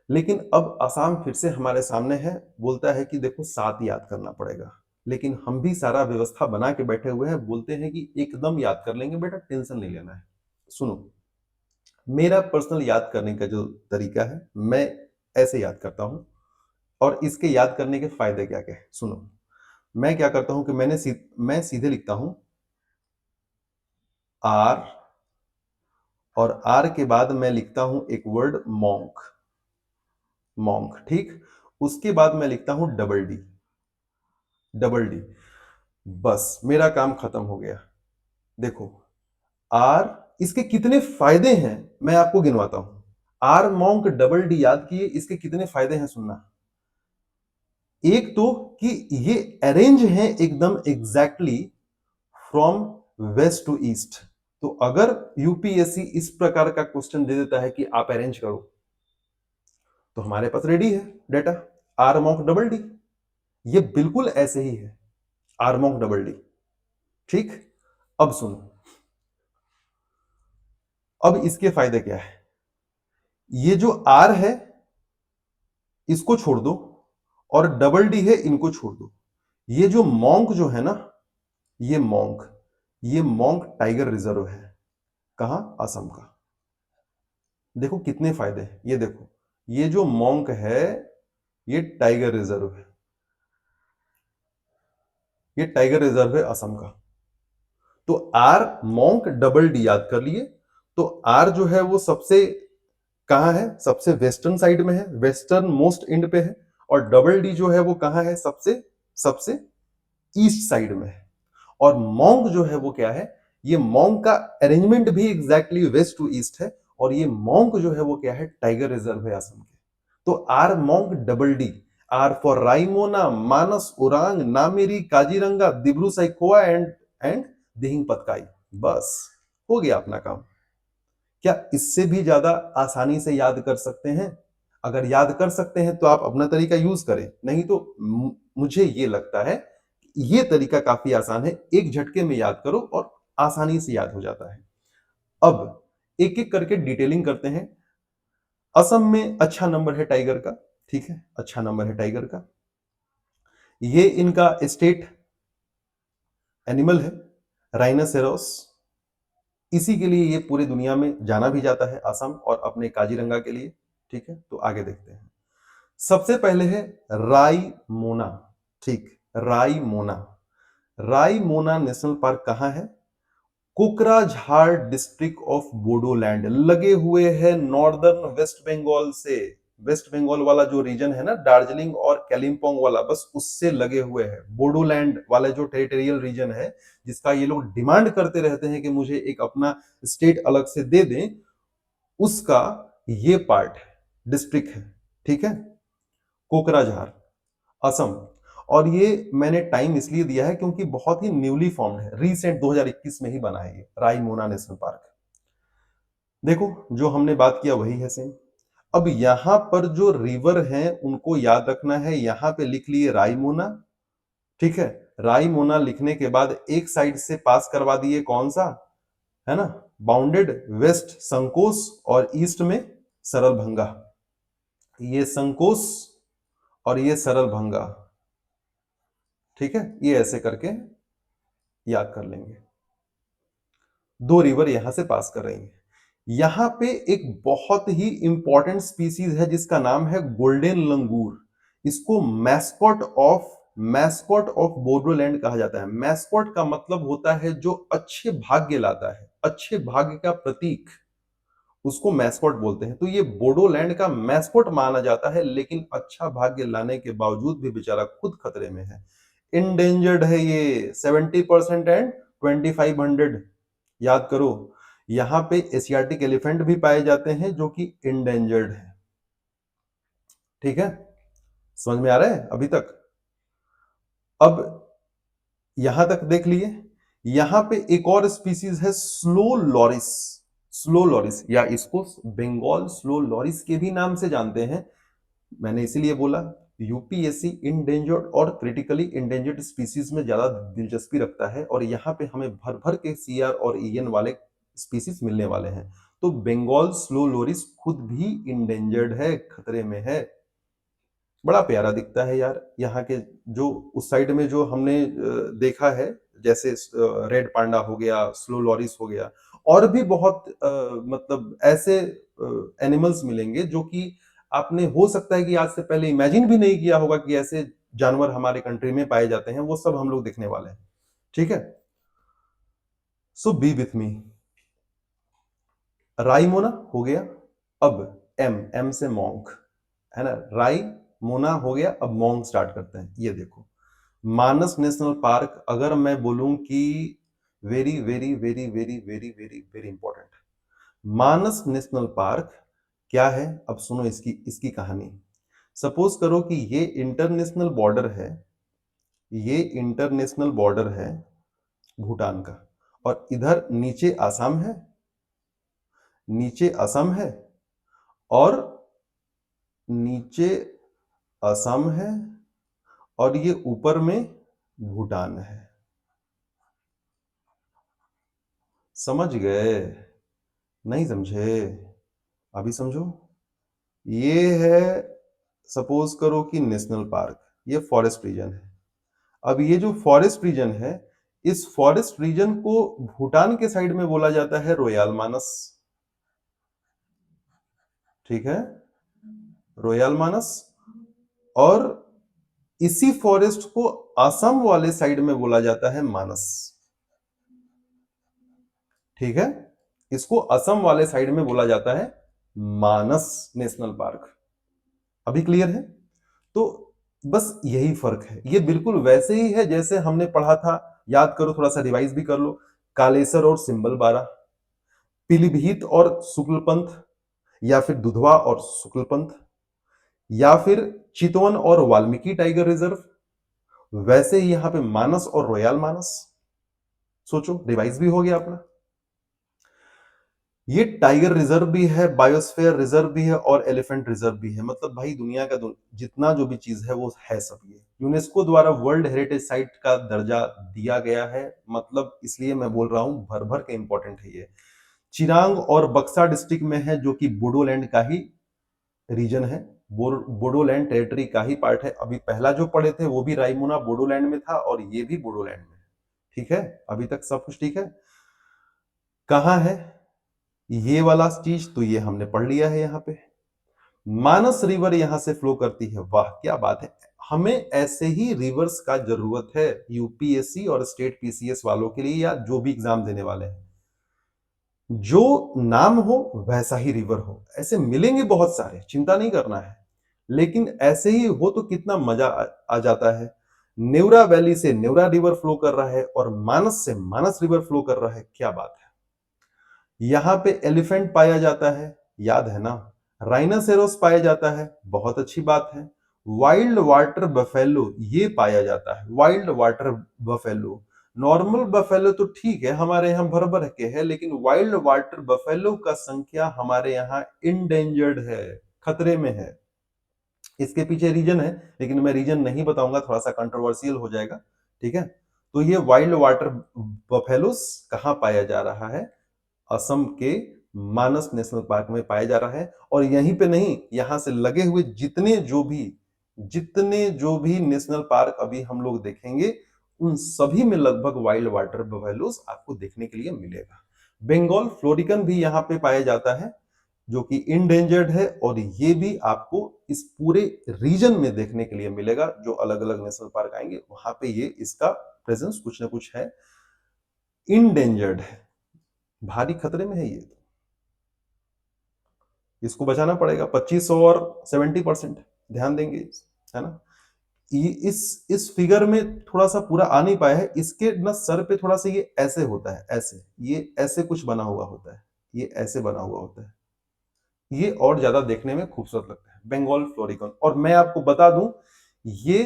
लेकिन अब असम फिर से हमारे सामने है, बोलता है कि देखो 7 याद करना पड़ेगा। लेकिन हम भी सारा व्यवस्था बना के बैठे हुए हैं, बोलते हैं कि एकदम याद कर लेंगे बेटा, टेंशन नहीं लेना है। सुनो, मेरा पर्सनल याद करने का जो तरीका है, मैं ऐसे याद करता हूं। और इसके याद करने के फायदे क्या क्या है सुनो। मैं क्या करता हूं कि मैं सीधे लिखता हूं आर, और आर के बाद मैं लिखता हूं एक वर्ड मॉन्क, मॉन्क, ठीक। उसके बाद मैं लिखता हूं डबल डी, डबल डी। बस मेरा काम खत्म हो गया। देखो आर, इसके कितने फायदे हैं मैं आपको गिनवाता हूं। आर मॉन्क डबल डी याद किए, इसके कितने फायदे हैं सुनना। एक तो कि ये अरेंज है एकदम exactly from west to east. तो अगर यूपीएससी इस प्रकार का क्वेश्चन दे देता है कि आप अरेंज करो, तो हमारे पास रेडी है data, R monk double D. ये बिल्कुल ऐसे ही है, आर मॉन्क डबल डी, ठीक। अब सुनो, अब इसके फायदे क्या है। ये जो आर है इसको छोड़ दो, और डबल डी है इनको छोड़ दो। ये जो मॉन्क जो है ना, ये मॉन्क, ये मॉन्क टाइगर रिजर्व है। कहां, असम का। देखो कितने फायदे हैं, ये देखो, ये जो मॉन्क है ये टाइगर रिजर्व है, ये टाइगर रिजर्व है असम का। तो आर मॉन्क डबल डी याद कर लिए। तो आर जो है वो सबसे कहां है, सबसे वेस्टर्न साइड में है, वेस्टर्न मोस्ट एंड पे है। और डबल डी जो है वो कहां है, सबसे सबसे ईस्ट साइड में है। और मॉन्क जो है वो क्या है, ये मॉन्क का अरेंजमेंट भी एग्जैक्टली वेस्ट टू ईस्ट है। और ये मॉन्क जो है वो क्या है, टाइगर रिजर्व है असम के। तो R monk double D, R for Raimona, Manas, Orang, Nameri, Kaziranga, Dibru Saikhowa and Dehing Patkai. बस हो गया अपना काम। क्या इससे भी ज्यादा आसानी से याद कर सकते हैं? अगर याद कर सकते हैं तो आप अपना तरीका यूज करें, नहीं तो मुझे ये लगता है ये तरीका काफी आसान है, एक झटके में याद करो और आसानी से याद हो जाता है। अब एक एक करके डिटेलिंग करते हैं। असम में अच्छा नंबर है टाइगर का, ठीक है, अच्छा नंबर है टाइगर का। ये इनका स्टेट एनिमल है, राइनासेरोस। इसी के लिए ये पूरी दुनिया में जाना भी जाता है, असम और अपने काजीरंगा के लिए। ठीक है, तो आगे देखते हैं। सबसे पहले है रायमोना। ठीक, रायमोना। रायमोना नेशनल पार्क कहां है? कोकराझार डिस्ट्रिक्ट ऑफ बोडोलैंड, लगे हुए हैं नॉर्दर्न वेस्ट बंगाल से। वेस्ट बंगाल वाला जो रीजन है ना, दार्जिलिंग और कालिंपोंग वाला, बस उससे लगे हुए हैं। बोडोलैंड वाला जो टेरिटोरियल रीजन है, जिसका ये लोग डिमांड करते रहते हैं कि मुझे एक अपना स्टेट अलग से दे दें, उसका ये पार्ट है, डिस्ट्रिक्ट है। ठीक है, कोकराझार, असम। और ये मैंने टाइम इसलिए दिया है क्योंकि बहुत ही न्यूली फॉर्म्ड है, रीसेंट 2021 में ही बना है ये रायमोना नेशनल पार्क। देखो, जो हमने बात किया वही है सेम। अब यहां पर जो रिवर हैं उनको याद रखना है। यहां पे लिख लिए रायमोना, ठीक है। रायमोना लिखने के बाद एक साइड से पास करवा दिए, कौन सा है ना, बाउंडेड, वेस्ट संकोस और ईस्ट में सरल भंगा। ये संकोस और ये सरल भंगा, ठीक है, ये ऐसे करके याद कर लेंगे। दो रिवर यहां से पास कर रही हैं। यहां पे एक बहुत ही इंपॉर्टेंट स्पीसीज है जिसका नाम है गोल्डन लंगूर। इसको मैस्कॉट ऑफ बोडोलैंड कहा जाता है। मैस्कॉट का मतलब होता है जो अच्छे भाग्य लाता है, अच्छे भाग्य का प्रतीक, उसको मैस्कॉट बोलते हैं। तो ये बोडोलैंड का मैस्कॉट माना जाता है, लेकिन अच्छा भाग्य लाने के बावजूद भी बेचारा खुद खतरे में है। इंडेंजर्ड है ये, 70% एंड 2500, याद करो। यहां पे एशियाटिक एलिफेंट भी पाए जाते हैं जो कि इंडेंजर्ड है। ठीक है, समझ में आ रहा है अभी तक? अब यहां तक देख लिए। यहां पे एक और स्पीसीज है स्लो लॉरिस। स्लो लॉरिस, या इसको बंगाल स्लो लॉरिस के भी नाम से जानते हैं। मैंने इसीलिए बोला, यूपीएससी इंडेंजर्ड और क्रिटिकली इंडेंजर्ड स्पीसीज में ज्यादा दिलचस्पी रखता है, और यहाँ पे हमें भर भर के सीआर और ईएन वाले स्पीसीज मिलने वाले हैं। तो बंगाल स्लो लोरिस खुद भी इंडेंजर्ड है, खतरे में है। बड़ा प्यारा दिखता है यार। यहाँ के जो उस साइड में जो हमने देखा है, जैसे रेड पांडा हो गया, स्लो लॉरिस हो गया, और भी बहुत मतलब ऐसे एनिमल्स मिलेंगे जो कि आपने हो सकता है कि आज से पहले इमेजिन भी नहीं किया होगा कि ऐसे जानवर हमारे कंट्री में पाए जाते हैं। वो सब हम लोग देखने वाले हैं। ठीक है, सो बी विथ मी। राइमोना हो गया। अब एम, एम से मॉन्क, है ना। राई मोना हो गया, अब मॉन्क स्टार्ट करते हैं। ये देखो, मानस नेशनल पार्क, अगर मैं बोलूं कि very very very very very very very important, Manas national park क्या है? अब सुनो इसकी इसकी कहानी। सपोज करो कि ये इंटरनेशनल बॉर्डर है, ये इंटरनेशनल बॉर्डर है भूटान का, और इधर नीचे आसाम है, नीचे असम है, और नीचे असम है, और ये ऊपर में भूटान है। समझ गए? नहीं समझे? अभी समझो। ये है, सपोज करो कि नेशनल पार्क, ये फॉरेस्ट रीजन है। अब ये जो फॉरेस्ट रीजन है, इस फॉरेस्ट रीजन को भूटान के साइड में बोला जाता है रोयाल मानस। ठीक है, रोयाल मानस। और इसी फॉरेस्ट को असम वाले साइड में बोला जाता है मानस। ठीक है, इसको असम वाले साइड में बोला जाता है मानस नेशनल पार्क। अभी क्लियर है? तो बस यही फर्क है। ये बिल्कुल वैसे ही है जैसे हमने पढ़ा था, याद करो, थोड़ा सा रिवाइज भी कर लो। कालेसर और सिंबल बारा, पीलीभीत और शुक्ल पंथ, या फिर दुधवा और शुक्ल पंथ, या फिर चितवन और वाल्मीकि टाइगर रिजर्व, वैसे ही यहां पे मानस और रोयाल मानस। सोचो, रिवाइज भी हो गया अपना। ये टाइगर रिजर्व भी है, बायोस्फीयर रिजर्व भी है और एलिफेंट रिजर्व भी है। मतलब भाई दुनिया का जितना जो भी चीज है वो है सब ये। यूनेस्को द्वारा वर्ल्ड हेरिटेज साइट का दर्जा दिया गया है। मतलब इसलिए मैं बोल रहा हूं भर भर के इंपॉर्टेंट है ये। चिरांग और बक्सा डिस्ट्रिक्ट में है, जो कि बोडोलैंड का ही रीजन है, बोडोलैंड टेरिटरी का ही पार्ट है। अभी पहला जो पढ़े थे वो भी रायमूना बोडोलैंड में था और ये भी बोडोलैंड में। ठीक है, अभी तक सब कुछ ठीक है। कहां है ये वाला चीज, तो ये हमने पढ़ लिया है। यहाँ पे मानस रिवर यहां से फ्लो करती है। वाह क्या बात है, हमें ऐसे ही रिवर्स का जरूरत है यूपीएससी और स्टेट पीसीएस वालों के लिए, या जो भी एग्जाम देने वाले हैं। जो नाम हो वैसा ही रिवर हो, ऐसे मिलेंगे बहुत सारे, चिंता नहीं करना है। लेकिन ऐसे ही हो तो कितना मजा आ जाता है। नेवरा वैली से नेवरा रिवर फ्लो कर रहा है और मानस से मानस रिवर फ्लो कर रहा है, क्या बात है। यहां पे एलिफेंट पाया जाता है, याद है ना। राइनासेरोस पाया जाता है, बहुत अच्छी बात है। वाइल्ड वाटर बफेलो ये पाया जाता है, wild water buffalo. Normal buffalo तो ठीक है, हमारे यहाँ भर भर के है, लेकिन वाइल्ड वाटर बफेलो का संख्या हमारे यहाँ इंडेंजर्ड है, खतरे में है। इसके पीछे रीजन है, लेकिन मैं रीजन नहीं बताऊंगा, थोड़ा सा कंट्रोवर्शियल हो जाएगा। ठीक है, तो ये वाइल्ड वाटर बफेलोस कहाँ पाया जा रहा है, असम के मानस नेशनल पार्क में पाया जा रहा है। और यहीं पे नहीं, यहां से लगे हुए जितने जो भी नेशनल पार्क अभी हम लोग देखेंगे, उन सभी में लगभग वाइल्ड वाटर बफेलोस आपको देखने के लिए मिलेगा। बंगाल फ्लोरिकन भी यहाँ पे पाया जाता है, जो कि इंडेंजर्ड है, और ये भी आपको इस पूरे रीजन में देखने के लिए मिलेगा। जो अलग अलग नेशनल पार्क आएंगे वहां पे ये इसका प्रेजेंस कुछ ना कुछ है, इंडेंजर्ड है, भारी खतरे में है ये। इसको बचाना पड़ेगा, 25 और 70% ध्यान देंगे, है ना। इस फिगर में थोड़ा सा पूरा आ नहीं पाया है, इसके ना सर पे थोड़ा सा ये ऐसे होता है, ऐसे ये ऐसे कुछ बना हुआ होता है, ये ऐसे बना हुआ होता है, ये और ज्यादा देखने में खूबसूरत लगता है, बंगाल फ्लोरिकन। और मैं आपको बता दूं, ये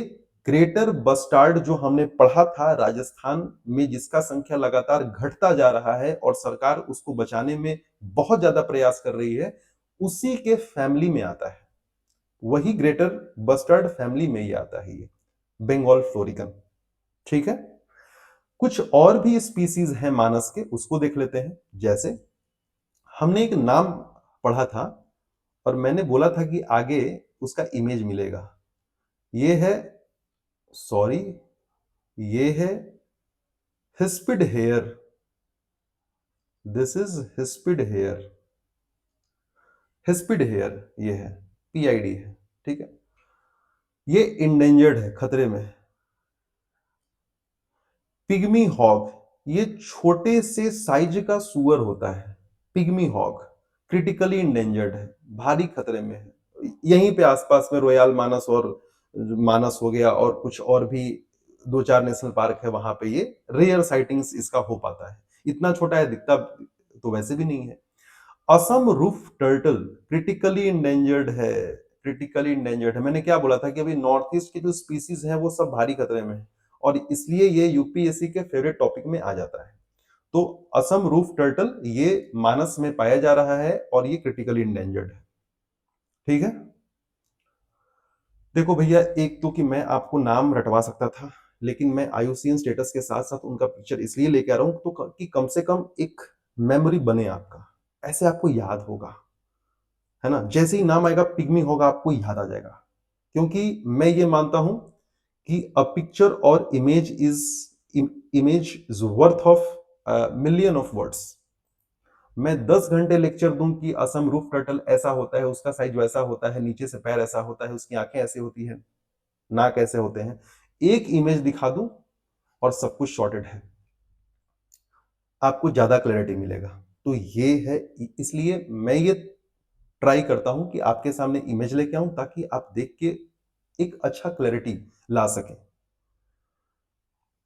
ग्रेटर बस्टार्ड जो हमने पढ़ा था राजस्थान में, जिसका संख्या लगातार घटता जा रहा है और सरकार उसको बचाने में बहुत ज्यादा प्रयास कर रही है, उसी के फैमिली में आता है। वही ग्रेटर बस्टर्ड फैमिली में ही आता है ये बंगाल फ्लोरिकन। ठीक है, कुछ और भी स्पीसीज हैं मानस के, उसको देख लेते हैं। जैसे हमने एक नाम पढ़ा था और मैंने बोला था कि आगे उसका इमेज मिलेगा। ये है, सॉरी, ये है hispid hair. This is hispid hair, hispid hair ये है, पीआईडी है। ठीक है, ये इंडेंजर्ड है, खतरे में है। पिग्मी हॉग, ये छोटे से साइज का सुअर होता है। पिग्मी हॉग क्रिटिकली इंडेंजर्ड है, भारी खतरे में है। यहीं पे आसपास में रोयाल मानस और मानस हो गया, और कुछ और भी दो चार नेशनल पार्क है, वहां पे ये रेयर साइटिंग्स इसका हो पाता है। इतना छोटा है, दिखता तो वैसे भी नहीं है। Assam roof turtle critically endangered है, क्रिटिकली इंडेंजर्ड है। मैंने क्या बोला था कि अभी नॉर्थ ईस्ट की जो स्पीसीज है वो सब भारी खतरे में है, और इसलिए ये यूपीएससी के फेवरेट टॉपिक में आ जाता है। तो असम रूफ टर्टल ये मानस में पाया जा रहा है और ये क्रिटिकली इंडेंजर्ड है। ठीक है, देखो भैया, एक तो कि मैं आपको नाम रटवा सकता था, लेकिन मैं आईयूसीएन स्टेटस के साथ साथ उनका पिक्चर इसलिए लेके आ रहा हूं तो कि कम से कम एक मेमोरी बने आपका, ऐसे आपको याद होगा, है ना। जैसे ही नाम आएगा पिग्मी होगा, आपको याद आ जाएगा। क्योंकि मैं ये मानता हूं कि अ पिक्चर और image is worth of million of words. मैं 10 घंटे लेक्चर दूं कि असम रूफ टर्टल ऐसा होता है, उसका साइज वैसा होता है, नीचे से पैर ऐसा होता है, उसकी आंखें ऐसी होती है, नाक ऐसे होते हैं, एक इमेज दिखा दूं और सब कुछ शॉर्टेड है, आपको ज्यादा क्लैरिटी मिलेगा। तो ये है, इसलिए मैं ये ट्राई करता हूं कि आपके सामने इमेज लेके आऊं, ताकि आप देख के एक अच्छा क्लैरिटी ला सकें।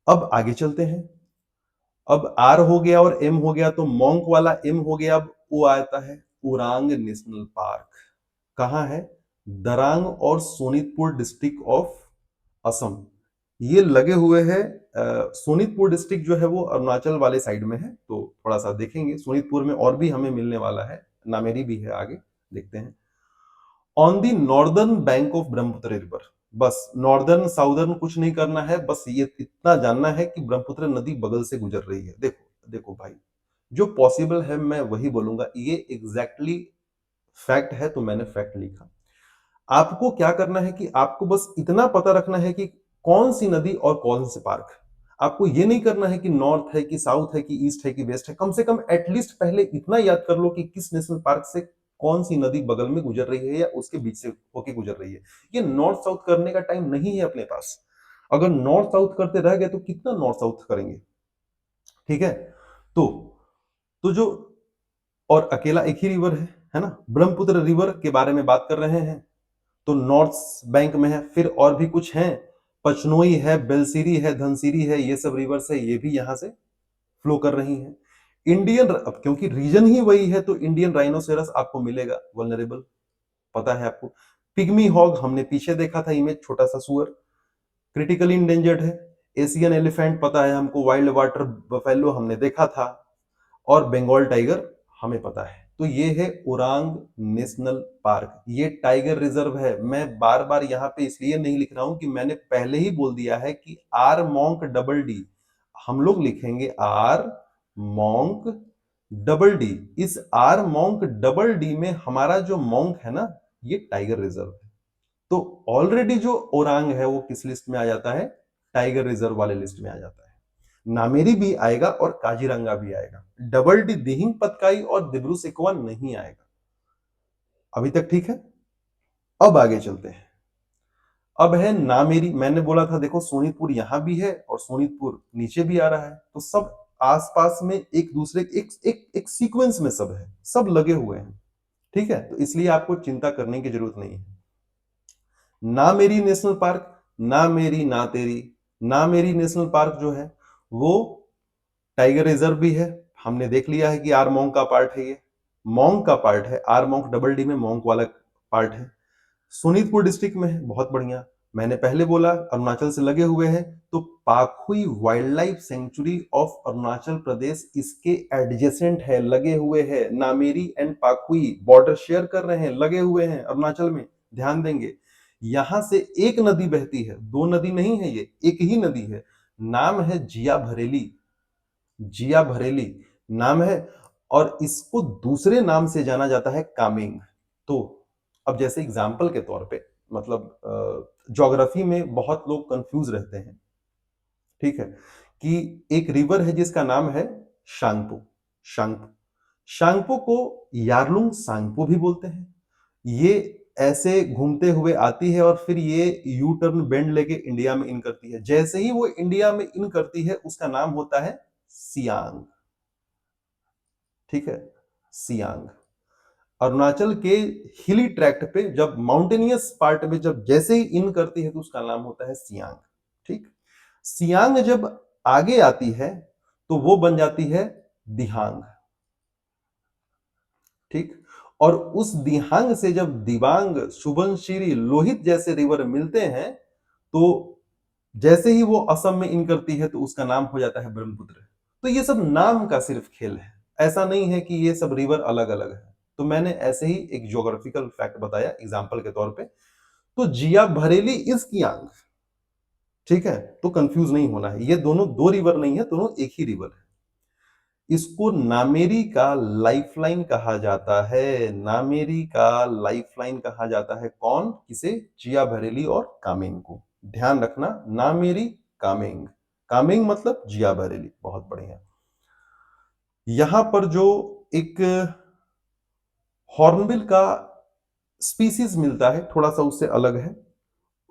अब आगे चलते हैं। अब आर हो गया और एम हो गया, तो मॉन्क वाला एम हो गया। अब ओ आता है, उरांग नेशनल पार्क। कहां है, दरांग और सोनितपुर डिस्ट्रिक्ट ऑफ असम, ये लगे हुए हैं। सोनितपुर डिस्ट्रिक्ट जो है वो अरुणाचल वाले साइड में है, तो थोड़ा सा देखेंगे। सोनितपुर में और भी हमें मिलने वाला है, नामेरी भी है, आगे देखते हैं। On the northern bank of Brahmaputra river, बस नॉर्दर्न साउदर्न कुछ नहीं करना है, बस ये इतना जानना है कि ब्रह्मपुत्र नदी बगल से गुजर रही है। देखो देखो भाई, जो पॉसिबल है मैं वही बोलूंगा, ये एग्जैक्टली फैक्ट है तो मैंने फैक्ट लिखा। आपको क्या करना है कि आपको बस इतना पता रखना है कि कौन सी नदी और कौन से पार्क। आपको ये नहीं करना है कि नॉर्थ है कि साउथ है कि ईस्ट है कि वेस्ट है, कम से कम एटलीस्ट पहले इतना याद कर लो कि किस नेशनल पार्क से कौन सी नदी बगल में गुजर रही है या उसके बीच से होके गुजर रही है। ये नॉर्थ साउथ करने का टाइम नहीं है अपने पास। अगर नॉर्थ साउथ करते रह गए तो कितना नॉर्थ साउथ करेंगे। ठीक है, तो जो और अकेला एक ही रिवर है ना, ब्रह्मपुत्र रिवर के बारे में बात कर रहे हैं, तो नॉर्थ बैंक में है। फिर और भी कुछ हैं, पचनोई है, बेलसिरी है, धनसिरी है, ये सब रिवर्स है, ये भी यहां से फ्लो कर रही हैं। इंडियन, अब क्योंकि रीजन ही वही है तो इंडियन राइनोसेरस आपको मिलेगा वल्नरेबल, पता है आपको। पिग्मी हॉग हमने पीछे देखा था इमेज, छोटा सा सुअर, क्रिटिकली इंडेंजर्ड है। एशियन एलिफेंट पता है हमको, वाइल्ड वाटर बफेलो हमने देखा था, और बंगाल टाइगर हमें पता है। तो ये है ओरांग नेशनल पार्क, ये टाइगर रिजर्व है। मैं बार बार यहाँ पे इसलिए नहीं लिख रहा हूं कि मैंने पहले ही बोल दिया है कि आर मॉन्क डबल डी, हम लोग लिखेंगे आर मॉन्क डबल डी। इस आर मॉन्क डबल डी में हमारा जो मॉन्क है ना, ये टाइगर रिजर्व है। तो ऑलरेडी जो ओरांग है वो किस लिस्ट में आ जाता है, टाइगर रिजर्व वाले लिस्ट में आ जाता है। नामेरी भी आएगा और काजीरंगा भी आएगा, डबल डी दिहिंग पतकाई और दिब्रू सिकवा नहीं आएगा। अभी तक ठीक है। अब आगे चलते हैं। अब है नामेरी, मैंने बोला था देखो सोनितपुर यहां भी है और सोनितपुर नीचे भी आ रहा है, तो सब आसपास में एक दूसरे एक सीक्वेंस में सब है, सब लगे हुए हैं। ठीक है, तो इसलिए आपको चिंता करने की जरूरत नहीं है। ना मेरी नेशनल पार्क, ना मेरी ना तेरी, ना मेरी नेशनल पार्क जो है वो टाइगर रिजर्व भी है, हमने देख लिया है कि आर मॉन्क का पार्ट है, ये मॉन्क का पार्ट है, आर मॉन्क डबल डी में मॉन्क वाला पार्ट है। सोनीतपुर डिस्ट्रिक्ट में है, बहुत बढ़िया। मैंने पहले बोला अरुणाचल से लगे हुए हैं, तो Pakhui wildlife sanctuary of Arunachal Pradesh इसके एडजेसेंट है, लगे हुए हैं। Nameri and Pakhui border share कर रहे हैं, लगे हुए हैं अरुणाचल में। ध्यान देंगे, यहां से एक नदी बहती है, दो नदी नहीं है, ये एक ही नदी है, नाम है जिया भरेली। जिया भरेली नाम है, और इसको दूसरे नाम से जाना जाता है कामेंग। तो अब जैसे एग्जाम्पल के तौर पे, मतलब ज्योग्राफी में बहुत लोग कंफ्यूज रहते हैं, ठीक है, कि एक रिवर है जिसका नाम है शांगपो। शांगपो, शांगपो को यारलुंग सांगपो भी बोलते हैं। ये ऐसे घूमते हुए आती है और फिर ये यू टर्न बेंड लेके इंडिया में इन करती है। जैसे ही वो इंडिया में इन करती है उसका नाम होता है सियांग। ठीक है, सियांग। अरुणाचल के हिली ट्रैक्ट पे जब माउंटेनियस पार्ट में जब जैसे ही इन करती है तो उसका नाम होता है सियांग। ठीक, सियांग जब आगे आती है तो वो बन जाती है दिहांग। ठीक, और उस दिहांग से जब दिबांग, सुबनसिरी, लोहित जैसे रिवर मिलते हैं, तो जैसे ही वो असम में इन करती है तो उसका नाम हो जाता है ब्रह्मपुत्र। तो ये सब नाम का सिर्फ खेल है, ऐसा नहीं है कि ये सब रिवर अलग अलग है। तो मैंने ऐसे ही एक ज्योग्राफिकल फैक्ट बताया एग्जाम्पल के तौर पे। तो जिया भरेली इज कियांग। ठीक है, तो कंफ्यूज नहीं होना है, ये दोनों दो रिवर नहीं है, दोनों एक ही रिवर है। इसको नामेरी का लाइफलाइन कहा जाता है, नामेरी का लाइफलाइन कहा जाता है। कौन, किसे, जिया भरेली और कामेंग को। ध्यान रखना, नामेरी, कामेंग, कामेंग मतलब जिया भरेली। बहुत बढ़िया। यहां पर जो एक हॉर्नबिल का स्पीसीज मिलता है, थोड़ा सा उससे अलग है,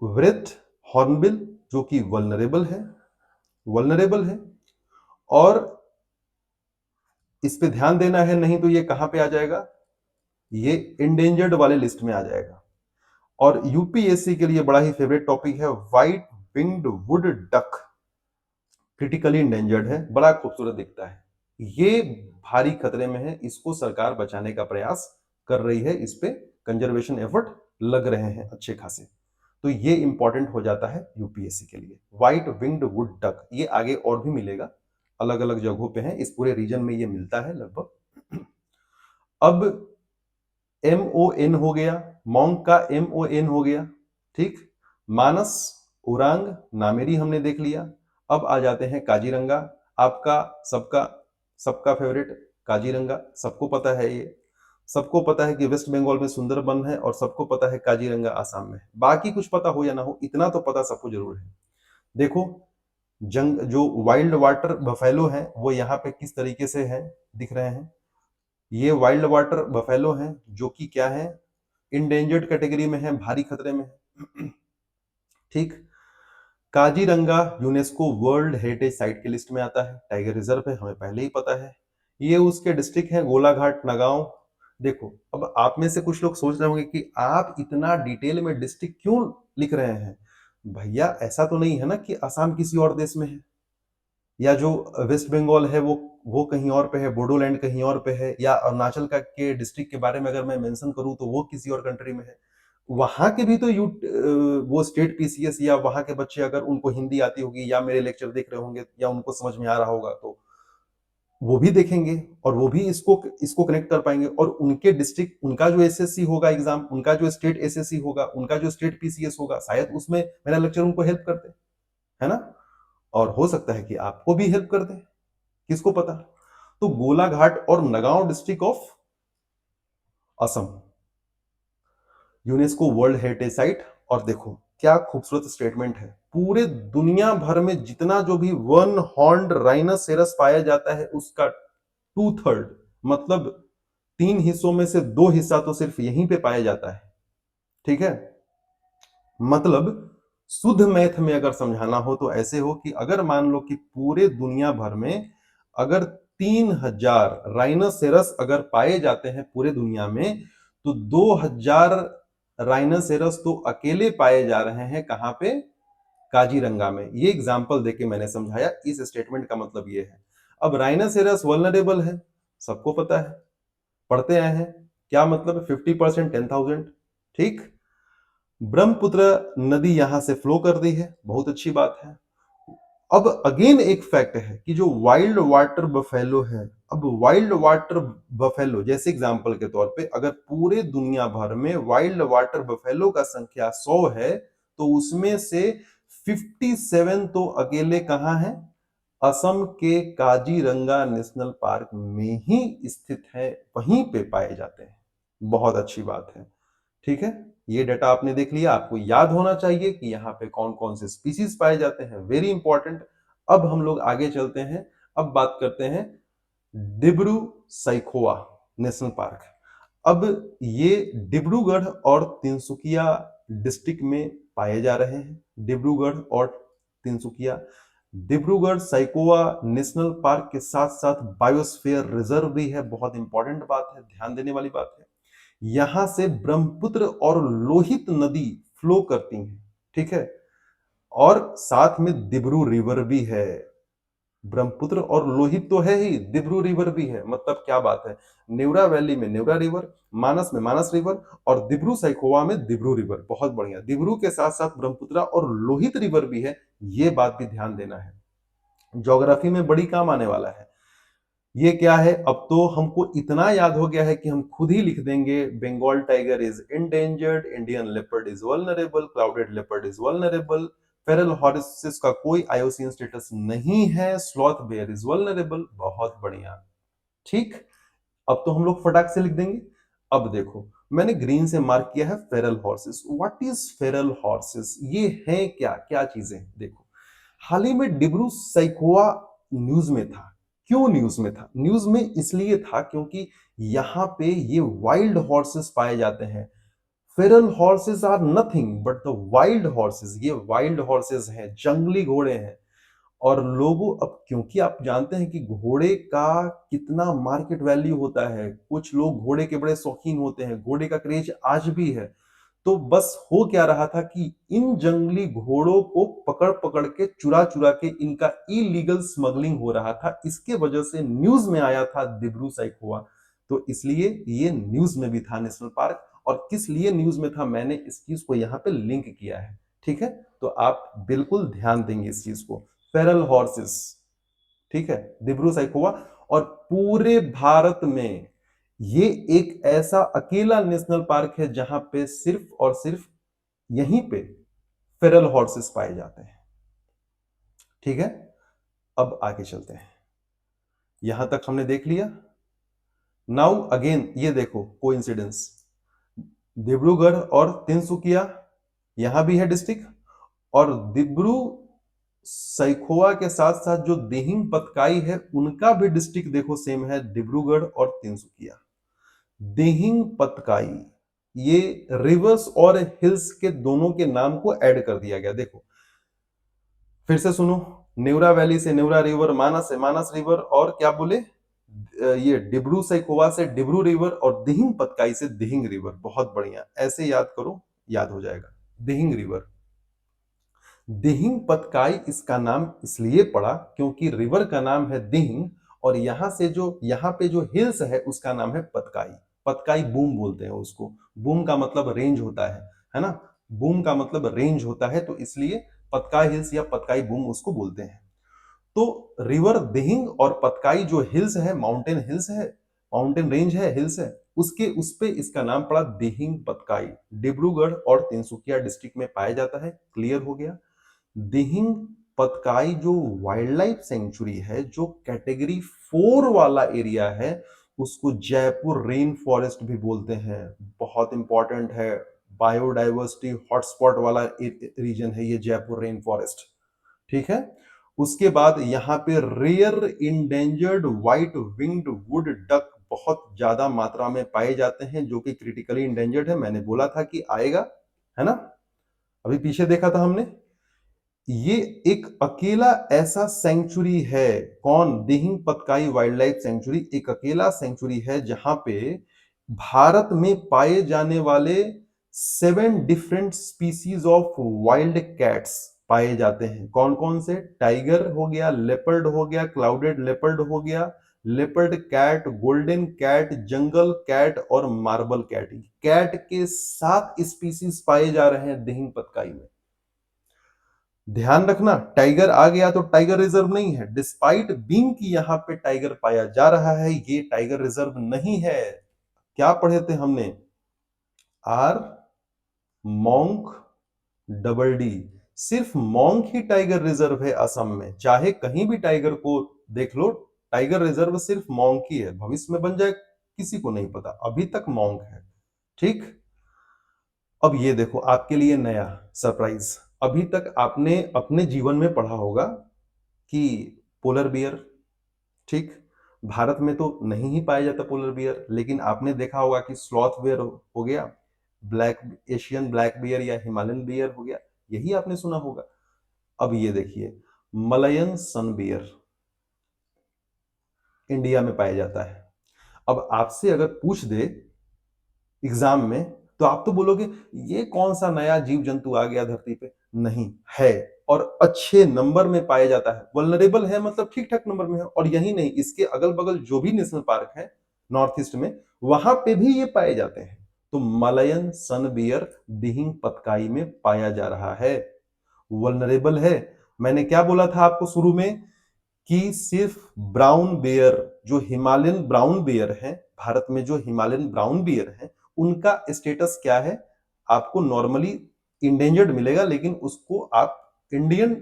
वृत्त हॉर्नबिल, जो कि वल्नरेबल है, वल्नरेबल है। और इस पे ध्यान देना है, नहीं तो ये कहां पे आ जाएगा, ये इंडेंजर्ड वाले लिस्ट में आ जाएगा। और यूपीएससी के लिए बड़ा ही फेवरेट टॉपिक है, white winged wood duck, critically endangered है, बड़ा खूबसूरत दिखता है, ये भारी खतरे में है, इसको सरकार बचाने का प्रयास कर रही है, इस पे कंजर्वेशन एफर्ट लग रहे हैं अच्छे खासे। तो ये इंपॉर्टेंट हो जाता है यूपीएससी के लिए। व्हाइट विंग्ड वुड डक, ये आगे और भी मिलेगा, अलग अलग जगहों पे है, इस पूरे रीजन में ये मिलता है लगभग। अब MON हो गया, मॉन्क का MON हो गया, ठीक। मानस, उरांग, नामेरी हमने देख लिया। अब आ जाते हैं काजीरंगा, आपका सबका सबका फेवरेट काजीरंगा, सबको पता है ये। सबको पता है कि वेस्ट बंगाल में सुंदरबन है, और सबको पता है काजीरंगा आसाम में है। बाकी कुछ पता हो या ना हो, इतना तो पता सबको जरूर है। देखो, जंग जो वाइल्ड वाटर बफेलो है वो यहाँ पे किस तरीके से है, दिख रहे हैं। ये वाइल्ड वाटर बफेलो हैं, जो कि क्या है, इंडेंजर्ड कैटेगरी में है, भारी खतरे में है। ठीक। Kaziranga UNESCO world heritage site की लिस्ट में आता है, टाइगर रिजर्व है, हमें पहले ही पता है। ये उसके डिस्ट्रिक्ट हैं गोलाघाट, नगांव। देखो, अब आप में से कुछ लोग सोच रहे होंगे कि आप इतना डिटेल में डिस्ट्रिक्ट क्यों लिख रहे हैं। भैया, ऐसा तो नहीं है ना कि असम किसी और देश में है, या जो वेस्ट बंगाल है वो कहीं और पे है, बोडोलैंड कहीं और पे है, या अरुणाचल का के डिस्ट्रिक्ट के बारे में अगर मैं मेंशन करूं तो वो किसी और कंट्री में है। वहां के भी तो वो स्टेट पीसीएस या वहां के बच्चे अगर उनको हिंदी आती होगी, या मेरे लेक्चर देख रहे होंगे, या उनको समझ में आ रहा होगा, तो वो भी देखेंगे और वो भी इसको कनेक्ट कर पाएंगे। और उनके डिस्ट्रिक्ट, उनका जो एसएससी होगा एग्जाम, उनका जो स्टेट एसएससी होगा, उनका जो स्टेट पीसीएस होगा, शायद उसमें मेरा लेक्चर उनको हेल्प करते, है ना। और हो सकता है कि आपको भी हेल्प कर दे, किसको पता। तो गोलाघाट और Nagaon district of Assam, UNESCO world heritage site. और देखो क्या खूबसूरत स्टेटमेंट है, पूरे दुनिया भर में जितना जो भी वन हॉर्न्ड राइनोसेरस पाया जाता है उसका 2/3, मतलब 3 हिस्सों में से 2 हिस्सा तो सिर्फ यहीं पे पाया जाता है। ठीक है, मतलब शुद्ध मैथ में अगर समझाना हो तो ऐसे हो कि अगर मान लो कि पूरे दुनिया भर में अगर 3000 राइनोसेरस अगर पाए जाते हैं पूरे दुनिया में, तो 2000 राइनोसेरस तो अकेले पाए जा रहे हैं कहां पे, काजीरंगा में। ये एग्जांपल देके मैंने समझाया, इस स्टेटमेंट का मतलब ये है। अब राइनोसेरस वल्नरेबल है, सबको पता है, पढ़ते आए हैं, क्या मतलब 50% 10,000। ठीक। ब्रह्मपुत्र नदी यहां से फ्लो कर रही है, बहुत अच्छी बात है। अब अगेन एक फैक्ट है कि जो वाइल्ड वाटर बफेलो है, अब वाइल्ड वाटर बफेलो जैसे एग्जांपल के तौर पे अगर पूरे दुनिया भर में वाइल्ड वाटर बफेलो का संख्या 100 है, तो उसमें से 57 तो अकेले कहां है, असम के काजीरंगा नेशनल पार्क में ही स्थित है, वहीं पे पाए जाते हैं। बहुत अच्छी बात है। ठीक है, ये डाटा आपने देख लिया, आपको याद होना चाहिए कि यहाँ पे कौन कौन से स्पीसीज पाए जाते हैं, वेरी इंपॉर्टेंट। अब हम लोग आगे चलते हैं, अब बात करते हैं डिब्रू साइखोवा नेशनल पार्क। अब ये डिब्रूगढ़ और तिनसुकिया डिस्ट्रिक्ट में पाए जा रहे हैं, डिब्रूगढ़ और तिनसुकिया। डिब्रूगढ़ साइकोवा नेशनल पार्क के साथ साथ बायोस्फीयर रिजर्व भी है, बहुत इंपॉर्टेंट बात है, ध्यान देने वाली बात है। यहां से ब्रह्मपुत्र और लोहित नदी फ्लो करती हैं, ठीक है। और साथ में दिब्रू रिवर भी है, ब्रह्मपुत्र और लोहित तो है ही, दिब्रू रिवर भी है, मतलब क्या बात है। नेवरा वैली में नेवरा रिवर, मानस में मानस रिवर, और दिब्रू सैखोवा में दिब्रू रिवर। बहुत बढ़िया, दिब्रू के साथ साथ ब्रह्मपुत्र और लोहित रिवर भी है, ये बात भी ध्यान देना है, ज्योग्राफी में बड़ी काम आने वाला है। ये क्या है, अब तो हमको इतना याद हो गया है कि हम खुद ही लिख देंगे, Bengal tiger is endangered, Indian leopard is vulnerable, clouded leopard is vulnerable, feral horses का कोई आईयूसीएन स्टेटस नहीं है, स्लॉथ बेयर इज वल्नरेबल। बहुत बढ़िया, ठीक। अब तो हम लोग फटाक से लिख देंगे। अब देखो, मैंने ग्रीन से मार्क किया है Feral horses. What is Feral horses, ये हैं क्या क्या चीजें, देखो। हाल ही में डिब्रू सैखोवा न्यूज में था। क्यों न्यूज में था, न्यूज में इसलिए था क्योंकि यहां पे ये वाइल्ड हॉर्सेस पाए जाते हैं। Feral horses are nothing but the wild horses, ये वाइल्ड हॉर्सेस हैं, जंगली घोड़े हैं। और लोगों, अब क्योंकि आप जानते हैं कि घोड़े का कितना मार्केट वैल्यू होता है, कुछ लोग घोड़े के बड़े शौकीन होते हैं, घोड़े का क्रेज आज भी है। तो बस हो क्या रहा था कि इन जंगली घोड़ों को पकड़ पकड़ के, चुरा चुरा के इनका इलीगल स्मगलिंग हो रहा था, इसके वजह से न्यूज में आया था दिब्रू सैखोवा। तो इसलिए ये न्यूज में भी था नेशनल पार्क, और किस लिए न्यूज में था, मैंने इस चीज को यहाँ पे लिंक किया है। ठीक है, तो आप बिल्कुल ध्यान देंगे इस चीज को। फेरल हॉर्सेस, ठीक है, दिब्रू सैखोवा। और पूरे भारत में ये एक ऐसा अकेला नेशनल पार्क है जहां पे सिर्फ और सिर्फ यहीं पे फेरल हॉर्सेस पाए जाते हैं। ठीक है, अब आगे चलते हैं। यहां तक हमने देख लिया। नाउ अगेन ये देखो कोइंसिडेंस, डिब्रूगढ़ और तिनसुकिया यहां भी है डिस्ट्रिक्ट, और दिब्रू सैखोवा के साथ साथ जो दिहिंग पतकाई है उनका भी डिस्ट्रिक्ट देखो सेम है, डिब्रूगढ़ और तिनसुकिया। दिहिंग पतकाई, ये रिवर्स और हिल्स के दोनों के नाम को ऐड कर दिया गया। देखो फिर से सुनो, नेवरा वैली से नेवरा रिवर, मानस से मानस रिवर, और क्या बोले, ये डिब्रू सैखोवा से डिब्रू रिवर, और दिहिंग पतकाई से दिहिंग रिवर। बहुत बढ़िया, ऐसे याद करो, याद हो जाएगा। दिहिंग रिवर, दिहिंग पतकाई इसका नाम इसलिए पड़ा क्योंकि रिवर का नाम है दिहिंग, और यहां से जो यहां पे जो हिल्स है उसका नाम है पतकाई। पतकाई बूम बोलते हैं उसको, बूम का मतलब रेंज होता है ना, बूम का मतलब रेंज होता है, तो इसलिए पतकाई हिल्स या पतकाई बूम उसको बोलते हैं। तो रिवर दिहिंग और पतकाई जो हिल्स है, माउंटेन हिल्स है, माउंटेन रेंज है, हिल्स है, उसके उस पे इसका नाम पड़ा दिहिंग पतकाई। डिब्रूगढ़ और तिनसुकिया डिस्ट्रिक्ट में पाया जाता है। क्लियर हो गया। दिहिंग पतकाई जो वाइल्ड लाइफ सेंचुरी है, जो कैटेगरी 4 वाला एरिया है, उसको जयपुर रेन फॉरेस्ट भी बोलते हैं। बहुत इंपॉर्टेंट है, बायोडाइवर्सिटी हॉटस्पॉट वाला रीजन है ये जयपुर रेन फॉरेस्ट। ठीक है, उसके बाद यहाँ पे rare endangered white winged wood duck बहुत ज्यादा मात्रा में पाए जाते हैं, जो कि क्रिटिकली इंडेंजर्ड है। मैंने बोला था कि आएगा, है ना, अभी पीछे देखा था हमने। ये एक अकेला ऐसा सेंचुरी है, कौन, दिहिंग पतकाई वाइल्ड लाइफ सेंचुरी एक अकेला सेंचुरी है जहां पे भारत में पाए जाने वाले 7 different species of wild cats पाए जाते हैं। कौन कौन से, टाइगर हो गया, लेपर्ड हो गया, क्लाउडेड लेपर्ड हो गया, leopard cat, golden cat, jungle cat और मार्बल कैट। कैट के 7 स्पीसीज पाए जा रहे हैं दिहिंग पतकाई में। ध्यान रखना, टाइगर आ गया तो टाइगर रिजर्व नहीं है, डिस्पाइट बीइंग कि यहां पे टाइगर पाया जा रहा है, ये टाइगर रिजर्व नहीं है। क्या पढ़े थे हमने, आर मॉन्क डबल डी, सिर्फ मॉन्क ही टाइगर रिजर्व है असम में। चाहे कहीं भी टाइगर को देख लो, टाइगर रिजर्व सिर्फ मॉन्क ही है। भविष्य में बन जाए किसी को नहीं पता, अभी तक मॉन्क है। ठीक, अब ये देखो आपके लिए नया सरप्राइज। अभी तक आपने अपने जीवन में पढ़ा होगा कि पोलर बियर, ठीक, भारत में तो नहीं ही पाया जाता पोलर बियर, लेकिन आपने देखा होगा कि स्लॉथ बियर हो गया, ब्लैक एशियन ब्लैक बियर या हिमालयन बियर हो गया, यही आपने सुना होगा। अब ये देखिए, मलयन सन बियर इंडिया में पाया जाता है। अब आपसे अगर पूछ दे एग्जाम में, तो आप तो बोलोगे ये कौन सा नया जीव जंतु आ गया धरती पे। नहीं है, और अच्छे नंबर में पाया जाता है। वल्नरेबल है मतलब ठीक ठाक नंबर में है। और यही नहीं, इसके अगल बगल जो भी नेशनल पार्क है नॉर्थ ईस्ट में, वहां पे भी ये पाए जाते हैं। तो मलयन सन बियर दिहिंग पतकाई में पाया जा रहा है, वल्नरेबल है। मैंने क्या बोला था आपको शुरू में कि सिर्फ ब्राउन बेयर, जो हिमालयन ब्राउन बेयर है, भारत में जो हिमालयन ब्राउन बेयर है, उनका स्टेटस क्या है, आपको नॉर्मली इंडेंजर्ड मिलेगा, लेकिन उसको आप इंडियन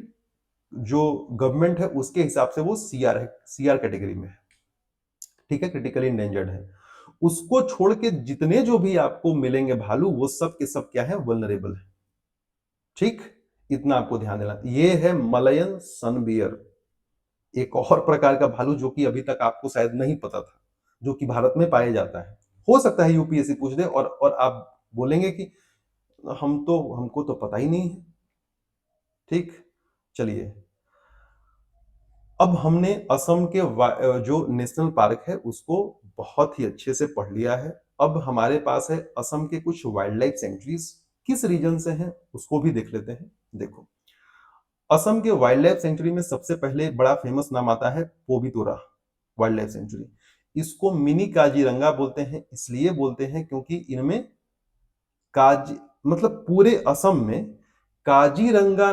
जो गवर्नमेंट है उसके हिसाब से वो सीआर है, सीआर कैटेगरी में है। ठीक है, क्रिटिकली इंडेंजर्ड है। उसको छोड़ के जितने जो भी आपको मिलेंगे भालू, वो सब के सब क्या है, वल्नरेबल है। ठीक, इतना आपको ध्यान देना। ये है मलयन सन बियर, एक और प्रकार का भालू जो कि अभी तक आपको शायद नहीं पता था, जो कि भारत में पाया जाता है। हो सकता है यूपीएससी पूछ दे और आप बोलेंगे कि हमको तो पता ही नहीं है। ठीक, चलिए, अब हमने असम के जो नेशनल पार्क है उसको बहुत ही अच्छे से पढ़ लिया है। अब हमारे पास है असम के कुछ वाइल्ड लाइफ सेंचुरीज, किस रीजन से हैं उसको भी देख लेते हैं। देखो, असम के वाइल्ड लाइफ सेंचुरी में सबसे पहले बड़ा फेमस नाम आता है पोबितोरा वाइल्ड लाइफ सेंचुरी। इसको मिनी काजीरंगा बोलते हैं, इसलिए बोलते हैं क्योंकि इनमें मतलब पूरे असम में काजीरंगा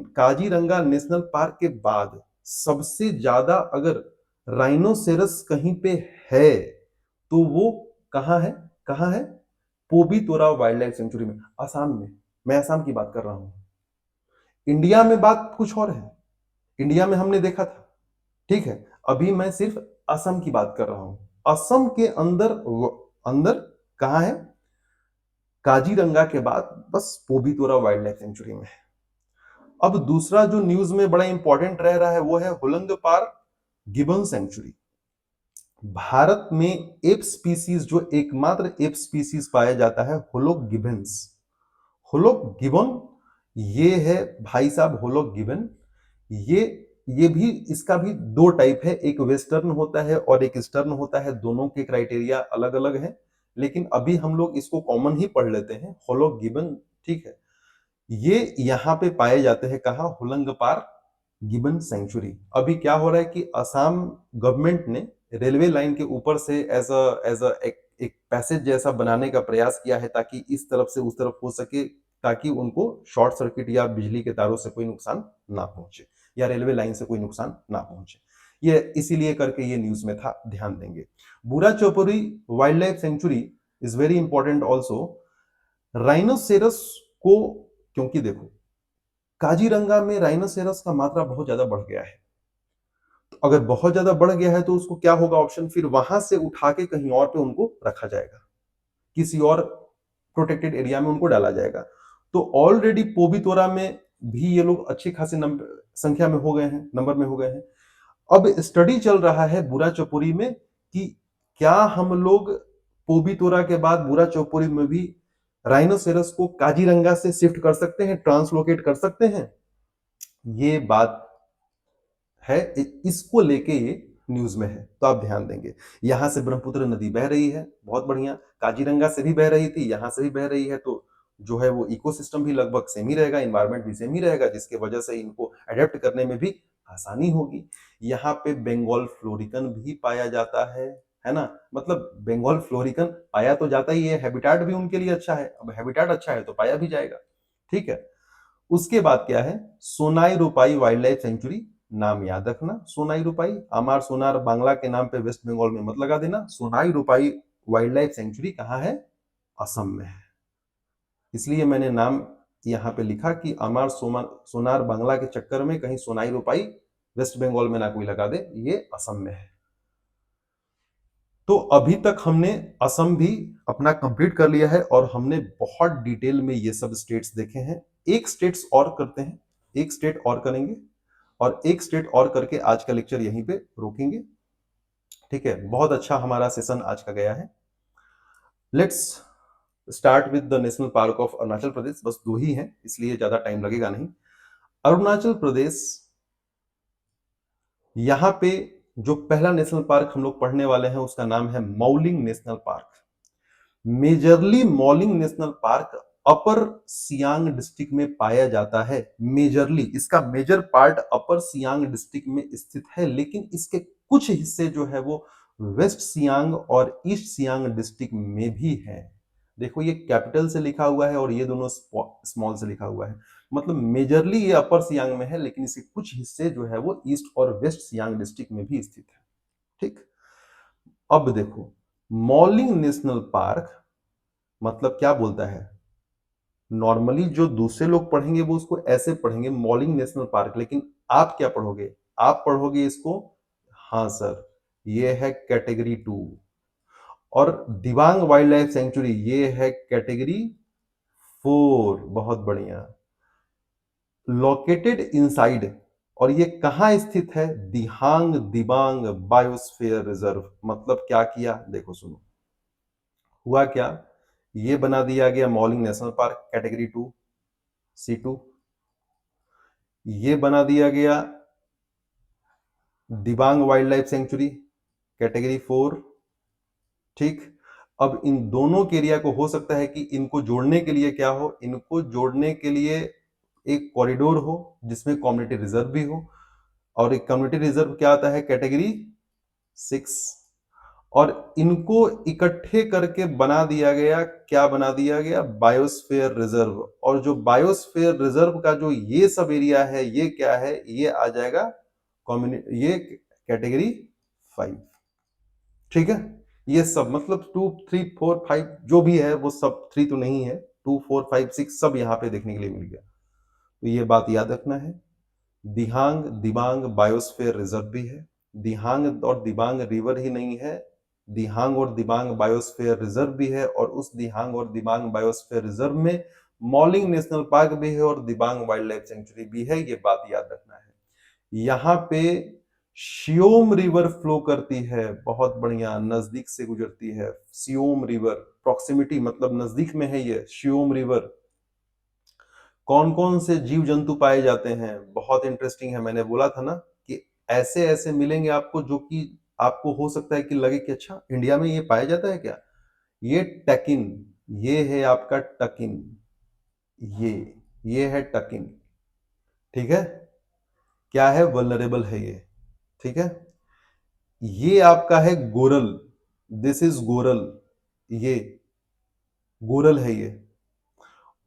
काजीरंगा नेशनल पार्क के बाद सबसे ज्यादा अगर राइनोसेरस कहीं पे है तो वो कहाँ है? कहाँ है? पोबीतोरा वाइल्ड लाइफ सेंचुरी में, असम में। मैं असम की बात कर रहा हूं। इंडिया में बात कुछ और है। इंडिया में हमने देखा था, ठीक है। अभी मैं सिर्फ असम की बात कर रहा हूं। असम के अंदर अंदर कहां है? काजीरंगा के बाद बस पोबीतोरा वाइल्ड लाइफ सेंचुरी में है। अब दूसरा जो न्यूज में बड़ा इंपॉर्टेंट रह रहा है वो है होलंगपार गिबन सेंचुरी। भारत में एप स्पीसीज, जो एकमात्र एप स्पीसीज पाया जाता है, होलोक गिबन्स। होलोक गिबन ये है भाई साहब, होलोक गिबन। ये ये भी, इसका भी दो टाइप है, एक वेस्टर्न होता है और एक ईस्टर्न होता है। दोनों के क्राइटेरिया अलग अलग हैं, लेकिन अभी हम लोग इसको कॉमन ही पढ़ लेते हैं, होलोक गिबन, ठीक है। ये यहाँ पे पाए जाते हैं, कहा? होलंगपार गिबन सेंचुरी। अभी क्या हो रहा है कि असम गवर्नमेंट ने रेलवे लाइन के ऊपर से एक पैसेज जैसा बनाने का प्रयास किया है, ताकि इस तरफ से उस तरफ हो सके, ताकि उनको शॉर्ट सर्किट या बिजली के तारों से कोई नुकसान ना पहुंचे, या रेलवे लाइन से कोई नुकसान ना पहुंचे। ये इसीलिए करके ये न्यूज में था, ध्यान देंगे। Burachapori wildlife sanctuary is very important also. Rhinoceros को, क्योंकि देखो काजीरंगा में राइनोसेरस का मात्रा बहुत ज्यादा बढ़ गया है। तो अगर बहुत ज्यादा बढ़ गया है तो उसको क्या होगा ऑप्शन? फिर वहां से उठा के कहीं और पे उनको रखा जाएगा, किसी और प्रोटेक्टेड एरिया में उनको डाला जाएगा। तो ऑलरेडी पोबीतोरा में भी ये लोग अच्छी खासी संख्या में हो गए हैं, नंबर में हो गए हैं। अब स्टडी चल रहा है बुरा चौपुरी में कि क्या हम लोग पोबीतोरा के बाद बुरा चौपुरी में भी राइनोसेरस को काजीरंगा से शिफ्ट कर सकते हैं, ट्रांसलोकेट कर सकते हैं। ये बात है, इसको लेके ये न्यूज में है, तो आप ध्यान देंगे। यहां से ब्रह्मपुत्र नदी बह रही है, बहुत बढ़िया। काजीरंगा से भी बह रही थी, यहां से भी बह रही है, तो जो है वो इकोसिस्टम भी लगभग सेम ही रहेगा, इन्वायरमेंट भी सेम ही रहेगा, जिसकी वजह से इनको अडेप्ट करने में भी आसानी होगी। यहाँ पे बंगाल फ्लोरिकन भी पाया जाता है ना? मतलब बंगाल फ्लोरिकन पाया तो जाता ही है, हैबिटाट भी उनके लिए अच्छा है। अब हैबिटाट अच्छा है तो पाया भी जाएगा, ठीक है। उसके बाद क्या है? सोनाई रूपाई वाइल्ड लाइफ सेंचुरी। नाम याद रखना, सोनाई रूपाई। आमार सोनार बांग्ला के नाम पे वेस्ट बंगाल में मत लगा देना। सोनाई रूपाई वाइल्ड लाइफ सेंचुरी कहाँ है? असम में है। इसलिए मैंने नाम यहाँ पे लिखा कि अमार सोनार बांग्ला के चक्कर में कहीं सोनाई रूपाई वेस्ट बंगाल में ना कोई लगा दे, ये असम में है। तो अभी तक हमने असम भी अपना कंप्लीट कर लिया है, और हमने बहुत डिटेल में ये सब स्टेट्स देखे हैं। एक स्टेट्स और करते हैं, एक स्टेट और करेंगे, और एक स्टेट और करके आज का लेक्चर यहीं पे रोकेंगे, ठीक है। बहुत अच्छा हमारा सेशन आज का गया है। Let's start with the national park of Arunachal Pradesh. बस दो ही हैं, इसलिए ज्यादा टाइम लगेगा नहीं। अरुणाचल प्रदेश, यहां पे जो पहला नेशनल पार्क हम लोग पढ़ने वाले हैं उसका नाम है Mouling national park. Majorly Mouling national park upper Siang district में पाया जाता है। मेजरली इसका major part upper Siang district में स्थित है, लेकिन इसके कुछ हिस्से जो है वो वेस्ट सियांग और ईस्ट सियांग डिस्ट्रिक्ट में भी है। देखो ये कैपिटल से लिखा हुआ है और ये दोनों स्मॉल से लिखा हुआ है। मतलब मेजरली ये अपर सियांग में है, लेकिन इसके कुछ हिस्से जो है वो ईस्ट और वेस्ट सियांग डिस्ट्रिक्ट में भी स्थित है, ठीक। अब देखो, मौलिंग नेशनल पार्क मतलब क्या बोलता है? नॉर्मली जो दूसरे लोग पढ़ेंगे वो उसको ऐसे पढ़ेंगे, मौलिंग नेशनल पार्क, लेकिन आप क्या पढ़ोगे? आप पढ़ोगे इसको, हाँ सर, ये है कैटेगरी 2। और दिबांग वाइल्ड लाइफ सेंचुरी ये है कैटेगरी 4। बहुत बढ़िया। लोकेटेड इनसाइड, और ये कहां स्थित है? दिहांग दिबांग बायोस्फीयर रिजर्व। मतलब क्या किया? देखो सुनो, हुआ क्या, ये बना दिया गया Mouling national park category 2 C2। ये बना दिया गया Dibang wild life sanctuary category 4, ठीक। अब इन दोनों के एरिया को हो सकता है कि इनको जोड़ने के लिए क्या हो? इनको जोड़ने के लिए एक कॉरिडोर हो जिसमें कम्युनिटी रिजर्व भी हो, और एक कम्युनिटी रिजर्व क्या आता है? कैटेगरी 6। और इनको इकट्ठे करके बना दिया गया, क्या बना दिया गया, बायोस्फीयर रिजर्व। और जो बायोस्फीयर रिजर्व का जो ये सब एरिया है, ये क्या है, ये आ जाएगा ये कैटेगरी 5। ठीक है, ये सब मतलब 2 3 4 5 जो भी है वो सब, 3 तो नहीं है, 2 4 5 6 सब यहाँ पे देखने के लिए मिल गया। तो ये बात याद रखना है। दिहांग दिबांग बायोस्फीयर रिजर्व भी है। दिहांग और दिबांग रिवर ही नहीं है, दिहांग और दिबांग बायोस्फीयर रिजर्व भी है, और उस दिहांग और दिबांग बायोस्फीयर रिजर्व में मॉलिंग नेशनल पार्क भी है और दिबांग वाइल्ड लाइफ सेंचुरी भी है। ये बात याद रखना है। यहाँ पे शियोम रिवर फ्लो करती है, बहुत बढ़िया, नजदीक से गुजरती है। शियोम रिवर, प्रॉक्सिमिटी मतलब नजदीक में है ये शियोम रिवर। कौन कौन से जीव जंतु पाए जाते हैं, बहुत इंटरेस्टिंग है। मैंने बोला था ना कि ऐसे ऐसे मिलेंगे आपको जो कि आपको हो सकता है कि लगे कि अच्छा इंडिया में ये पाया जाता है क्या। ये टकिन, ये है आपका टकिन, ये ये है टकिन। ठीक है, क्या है, वल्नरेबल है ये। ठीक है, ये आपका है गोरल, दिस इज गोरल, ये गोरल है ये।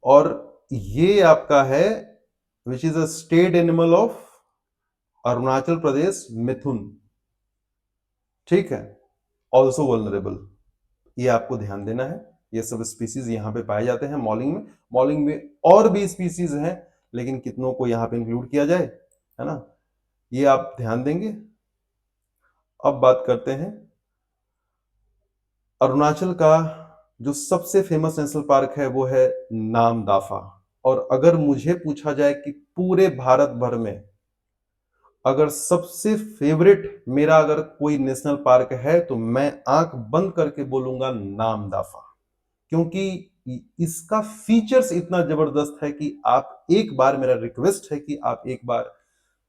और ये आपका है which is a state animal of Arunachal Pradesh, mithun. ठीक है, ऑल्सो वल्नरेबल। ये आपको ध्यान देना है। ये सब स्पीसीज यहाँ पे पाए जाते हैं मॉलिंग में। मॉलिंग में और भी स्पीसीज हैं, लेकिन कितनों को यहाँ पे इंक्लूड किया जाए, है ना, ये आप ध्यान देंगे। अब बात करते हैं अरुणाचल का जो सबसे फेमस नेशनल पार्क है वो है नामदाफा। और अगर मुझे पूछा जाए कि पूरे भारत भर में अगर सबसे फेवरेट मेरा अगर कोई नेशनल पार्क है तो मैं आंख बंद करके बोलूंगा नामदाफा। क्योंकि इसका फीचर्स इतना जबरदस्त है कि आप एक बार, मेरा रिक्वेस्ट है कि आप एक बार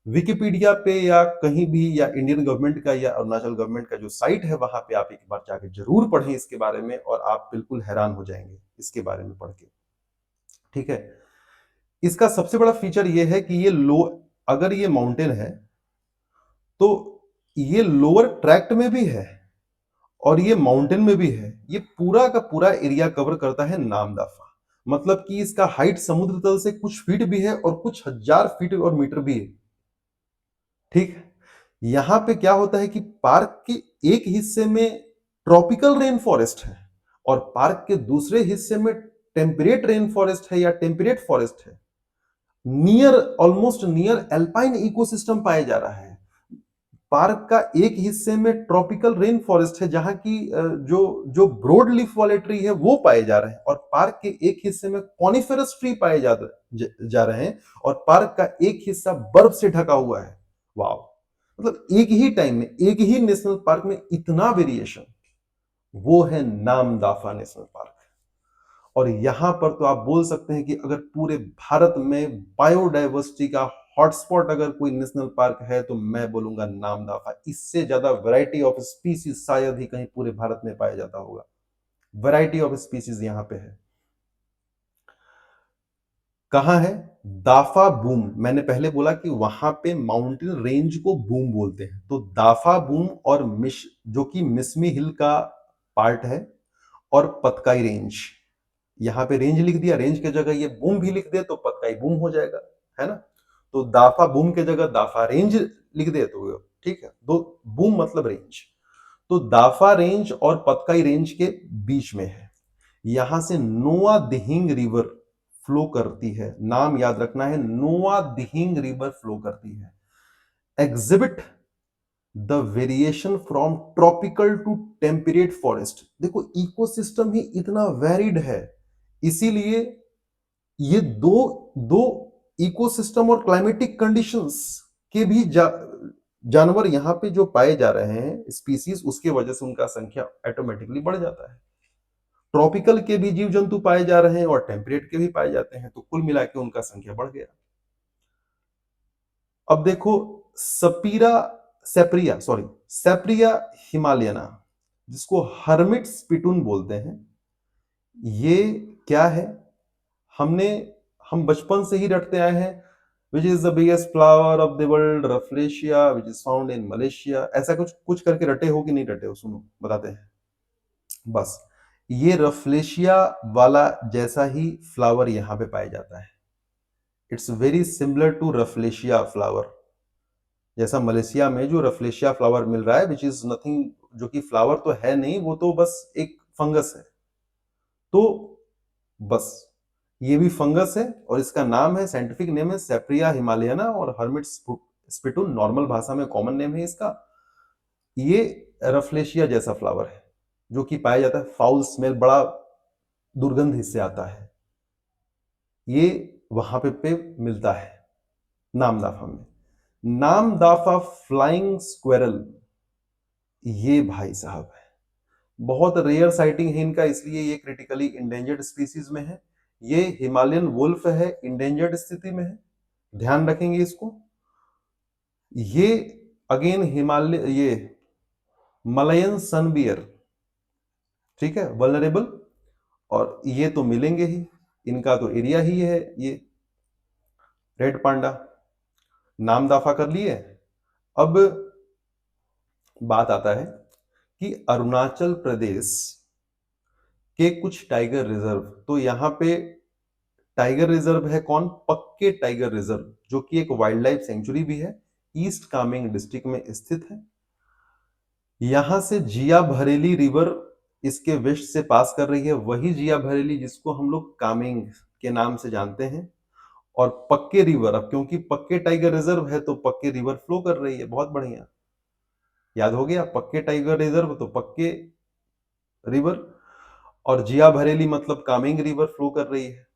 विकिपीडिया पे या कहीं भी, या इंडियन गवर्नमेंट का या अरुणाचल गवर्नमेंट का जो साइट है वहां पे आप एक बार जाके जरूर पढ़ें इसके बारे में, और आप बिल्कुल हैरान हो जाएंगे इसके बारे में पढ़ के। ठीक है, इसका सबसे बड़ा फीचर ये है कि ये लो, अगर ये माउंटेन है तो ये लोअर ट्रैक्ट में भी है और ये माउंटेन में भी है। ये पूरा का पूरा एरिया कवर करता है नामदफा। मतलब कि इसका हाइट समुद्र तल से कुछ फीट भी है और कुछ हजार फीट और मीटर भी है। ठीक है, यहां पे क्या होता है कि पार्क के एक हिस्से में ट्रॉपिकल रेन फॉरेस्ट है और पार्क के दूसरे हिस्से में टेम्परेट रेन फॉरेस्ट है या टेम्परेट फॉरेस्ट है। Near, almost near alpine ecosystem पाया जा रहा है। पार्क का एक हिस्से में ट्रॉपिकल रेन फॉरेस्ट है जहां की जो जो ब्रॉड लीफ वाले ट्री है वो पाए जा रहे हैं, और पार्क के एक हिस्से में कॉनिफेरस ट्री पाए जा रहे हैं, और पार्क का एक हिस्सा बर्फ से ढका हुआ है। वाव, मतलब एक ही टाइम में एक ही नेशनल पार्क में इतना वेरिएशन, वो है नामदाफा नेशनल पार्क। और यहां पर तो आप बोल सकते हैं कि अगर पूरे भारत में बायोडायवर्सिटी का हॉटस्पॉट अगर कोई नेशनल पार्क है तो मैं बोलूंगा नामदाफा। इससे ज्यादा वैरायटी ऑफ स्पीसीज शायद ही कहीं पूरे भारत में पाया जाता होगा। वैरायटी ऑफ स्पीसीज यहां पे है। कहां है दाफा बूम, मैंने पहले बोला कि वहां पे माउंटेन रेंज को बूम बोलते हैं, तो दाफा बूम और मिश, जो कि मिसमी हिल का पार्ट है, और पतकाई रेंज। यहां पे रेंज लिख दिया, रेंज के जगह ये बूम भी लिख दे तो पतकाई बूम हो जाएगा, है ना। तो दाफा बूम के जगह दाफा रेंज लिख दे तो ठीक है, दो बूम मतलब रेंज। तो दाफा रेंज और पतकाई रेंज के बीच में है। यहां से नोआ दिहिंग रिवर फ्लो करती है, नाम याद रखना है, नोआ दिहिंग रिवर फ्लो करती है। Exhibit the variation from tropical to temperate forest. देखो इकोसिस्टम ही इतना वेरिड है, इसीलिए ये दो दो इकोसिस्टम और क्लाइमेटिक कंडीशंस के भी जानवर यहां पे जो पाए जा रहे हैं स्पीसीज, उसके वजह से उनका संख्या ऑटोमेटिकली बढ़ जाता है। ट्रॉपिकल के भी जीव जंतु पाए जा रहे हैं और टेम्परेट के भी पाए जाते हैं, तो कुल मिला के उनका संख्या बढ़ गया। अब देखो सपीरा सेप्रिया सॉरी सेप्रिया हिमालयना, जिसको हर्मिट स्पिटून बोलते हैं, ये क्या है, हमने हम बचपन से ही रटते आए हैं। Which is the biggest flower of the world, Rafflesia which is found in Malaysia. ऐसा कुछ कुछ करके रटे हो कि नहीं रटे हो, सुनो बताते हैं। बस ये रफलेशिया वाला जैसा ही फ्लावर यहां पे पाया जाता है। It's very similar to rafflesia flower. जैसा मलेशिया में जो रफलेशिया फ्लावर मिल रहा है विच इज नथिंग, जो कि फ्लावर तो है नहीं, वो तो बस एक फंगस है। तो बस ये भी फंगस है और इसका नाम है, साइंटिफिक नेम है सेप्रिया हिमालयना और हर्मिट स्पिटून, नॉर्मल भाषा में कॉमन नेम है इसका। ये रफलेशिया जैसा फ्लावर है जो कि पाया जाता है, फाउल स्मेल, बड़ा दुर्गंध इससे आता है। ये वहां पे मिलता है नामदाफा में। नामदाफा फ्लाइंग स्क्वेरल, ये भाई साहब है बहुत रेयर साइटिंग है इनका, इसलिए ये क्रिटिकली इंडेंजर्ड स्पीसीज में है। ये हिमालयन वुल्फ है, इंडेंजर्ड स्थिति में है, ध्यान रखेंगे इसको। ये अगेन हिमालय, ये मलयन सनबियर, ठीक है, वल्नरेबल। और ये तो मिलेंगे ही, इनका तो एरिया ही है ये। रेड पांडा नाम दाफा कर लिए। अब बात आता है कि अरुणाचल प्रदेश के कुछ टाइगर रिजर्व, तो यहां पे टाइगर रिजर्व है कौन, पक्के टाइगर रिजर्व, जो कि एक वाइल्ड लाइफ सेंचुरी भी है, ईस्ट कामेंग डिस्ट्रिक्ट में स्थित है। यहां से जिया भरेली रिवर इसके वेस्ट से पास कर रही है, वही जिया भरेली जिसको हम लोग कामेंग के नाम से जानते हैं। और पक्के रिवर, अब क्योंकि पक्के टाइगर रिजर्व है तो पक्के रिवर फ्लो कर रही है, बहुत बढ़िया, याद हो गया, पक्के टाइगर रिजर्व तो पक्के रिवर, और जिया भरेली मतलब कामेंग रिवर फ्लो कर रही है।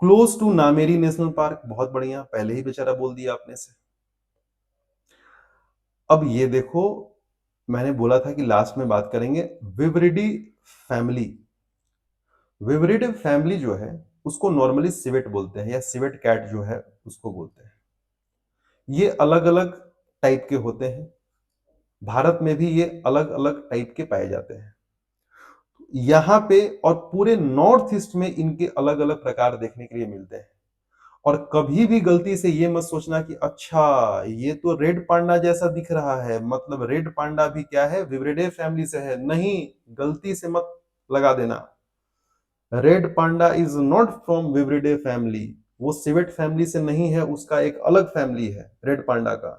Close to Nameri national park, बहुत बढ़िया, पहले ही बेचारा बोल दिया आपने से। अब ये देखो, मैंने बोला था कि लास्ट में बात करेंगे विवरिडी फैमिली। विवरिडी फैमिली जो है उसको नॉर्मली सिवेट बोलते हैं, या सिवेट कैट जो है उसको बोलते हैं। ये अलग अलग टाइप के होते हैं, भारत में भी ये अलग अलग टाइप के पाए जाते हैं यहाँ पे, और पूरे नॉर्थ ईस्ट में इनके अलग अलग प्रकार देखने के लिए मिलते हैं। और कभी भी गलती से ये मत सोचना कि अच्छा ये तो रेड पांडा जैसा दिख रहा है, मतलब रेड पांडा भी क्या है, विवरिडे फैमिली से है, नहीं, गलती से मत लगा देना। Red panda is not from viverridae family, वो सिवेट फैमिली से नहीं है, उसका एक अलग फैमिली है रेड पांडा का।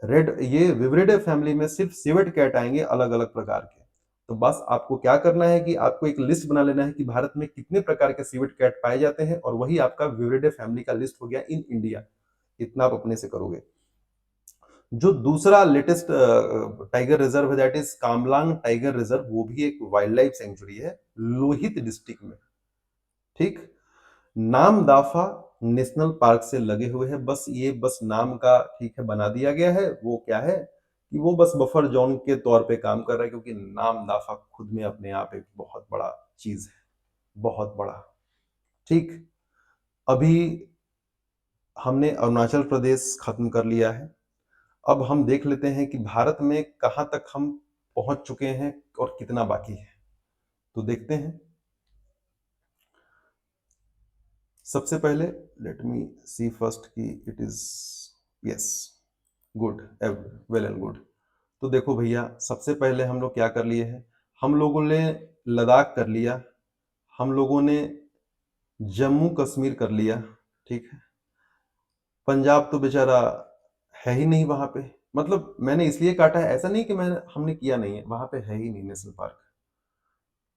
रेड, ये विवरिडे फैमिली में सिर्फ सिवेट कैट आएंगे अलग अलग प्रकार के। तो बस आपको क्या करना है कि आपको एक लिस्ट बना लेना है कि भारत में कितने प्रकार के सिवेट कैट पाए जाते हैं, और वही आपका विवरिडे फैमिली का लिस्ट हो गया इन इंडिया। इतना आप अपने से करोगे। जो दूसरा लेटेस्ट टाइगर रिजर्व है that is Kamlang tiger reserve, वो भी एक वाइल्ड लाइफ सेंचुरी है लोहित डिस्ट्रिक्ट में, ठीक। नाम दाफा नेशनल पार्क से लगे हुए हैं, बस ये बस नाम का ठीक है बना दिया गया है। वो क्या है कि वो बस बफर जोन के तौर पे काम कर रहा है, क्योंकि नाम दाफा खुद में अपने आप एक बहुत बड़ा चीज है, बहुत बड़ा, ठीक। अभी हमने अरुणाचल प्रदेश खत्म कर लिया है। अब हम देख लेते हैं कि भारत में कहां तक हम पहुंच चुके हैं और कितना बाकी है, तो देखते हैं। सबसे पहले लेट मी सी फर्स्ट कि it is, yes, good, well and good. तो देखो भैया, सबसे पहले हम लोग क्या कर लिए हैं, हम लोगों ने लद्दाख कर लिया, हम लोगों ने जम्मू कश्मीर कर लिया, ठीक है। पंजाब तो बेचारा है ही नहीं वहां पे, मतलब मैंने इसलिए काटा है, ऐसा नहीं कि हमने किया नहीं है, वहां पे है ही नहीं नेशनल पार्क।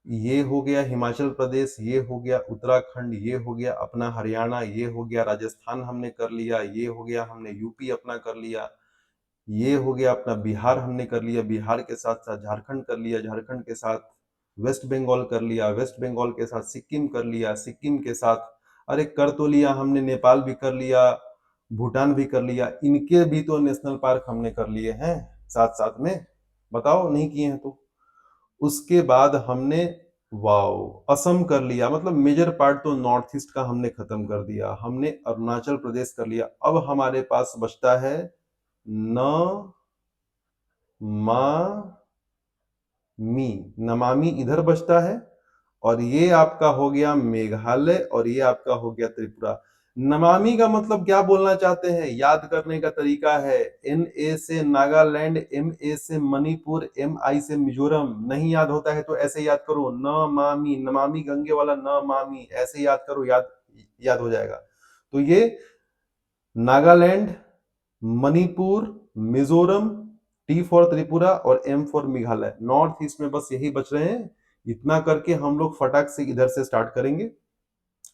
ये हो गया हिमाचल प्रदेश, ये हो गया उत्तराखंड, ये हो गया अपना हरियाणा, ये हो गया राजस्थान हमने कर लिया, ये हो गया हमने यूपी अपना कर लिया, ये हो गया अपना बिहार हमने कर लिया, बिहार के साथ साथ झारखंड कर लिया, झारखंड के साथ वेस्ट बंगाल कर लिया, वेस्ट बंगाल के साथ सिक्किम कर लिया, सिक्किम के साथ, अरे कर तो लिया हमने, नेपाल भी कर लिया, भूटान भी कर लिया, इनके भी तो नेशनल पार्क हमने कर लिए हैं साथ साथ में, बताओ नहीं किए हैं तो। उसके बाद हमने, वाओ, असम कर लिया, मतलब मेजर पार्ट तो नॉर्थ ईस्ट का हमने खत्म कर दिया, हमने अरुणाचल प्रदेश कर लिया। अब हमारे पास बचता है न मा मी, नमामि इधर बचता है, और ये आपका हो गया मेघालय, और ये आपका हो गया त्रिपुरा। नमामि का मतलब क्या बोलना चाहते हैं, याद करने का तरीका है, NA से नागालैंड, MA से मणिपुर, MI से मिजोरम। नहीं याद होता है तो ऐसे याद करो, नमामि, नमामि गंगे वाला नमामि, ऐसे याद करो, याद याद हो जाएगा। तो ये नागालैंड, मणिपुर, मिजोरम, T फॉर त्रिपुरा और M for Meghalaya. North east में बस यही बच रहे हैं। इतना करके हम लोग फटाक से इधर से स्टार्ट करेंगे।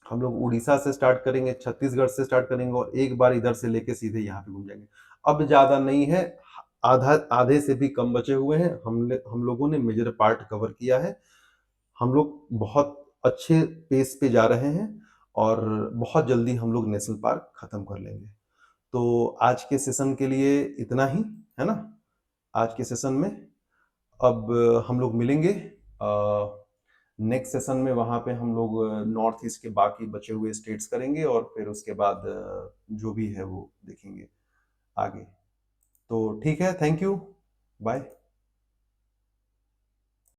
हम लोग उड़ीसा से स्टार्ट करेंगे, छत्तीसगढ़ से स्टार्ट करेंगे और एक बार इधर से लेके सीधे यहाँ पे घूम जाएंगे। अब ज्यादा नहीं है, आधा आधे से भी कम बचे हुए हैं। हम लोगों ने मेजर पार्ट कवर किया है। हम लोग बहुत अच्छे पेस पे जा रहे हैं और बहुत जल्दी हम लोग नेशनल पार्क खत्म कर लेंगे। तो आज के सेशन के लिए इतना ही, है ना? आज के सेशन में अब हम लोग मिलेंगे नेक्स्ट सेशन में। वहाँ पे हम लोग नॉर्थ ईस्ट के बाकी बचे हुए स्टेट्स करेंगे और फिर उसके बाद जो भी है वो देखेंगे आगे। तो ठीक है, थैंक यू, बाय।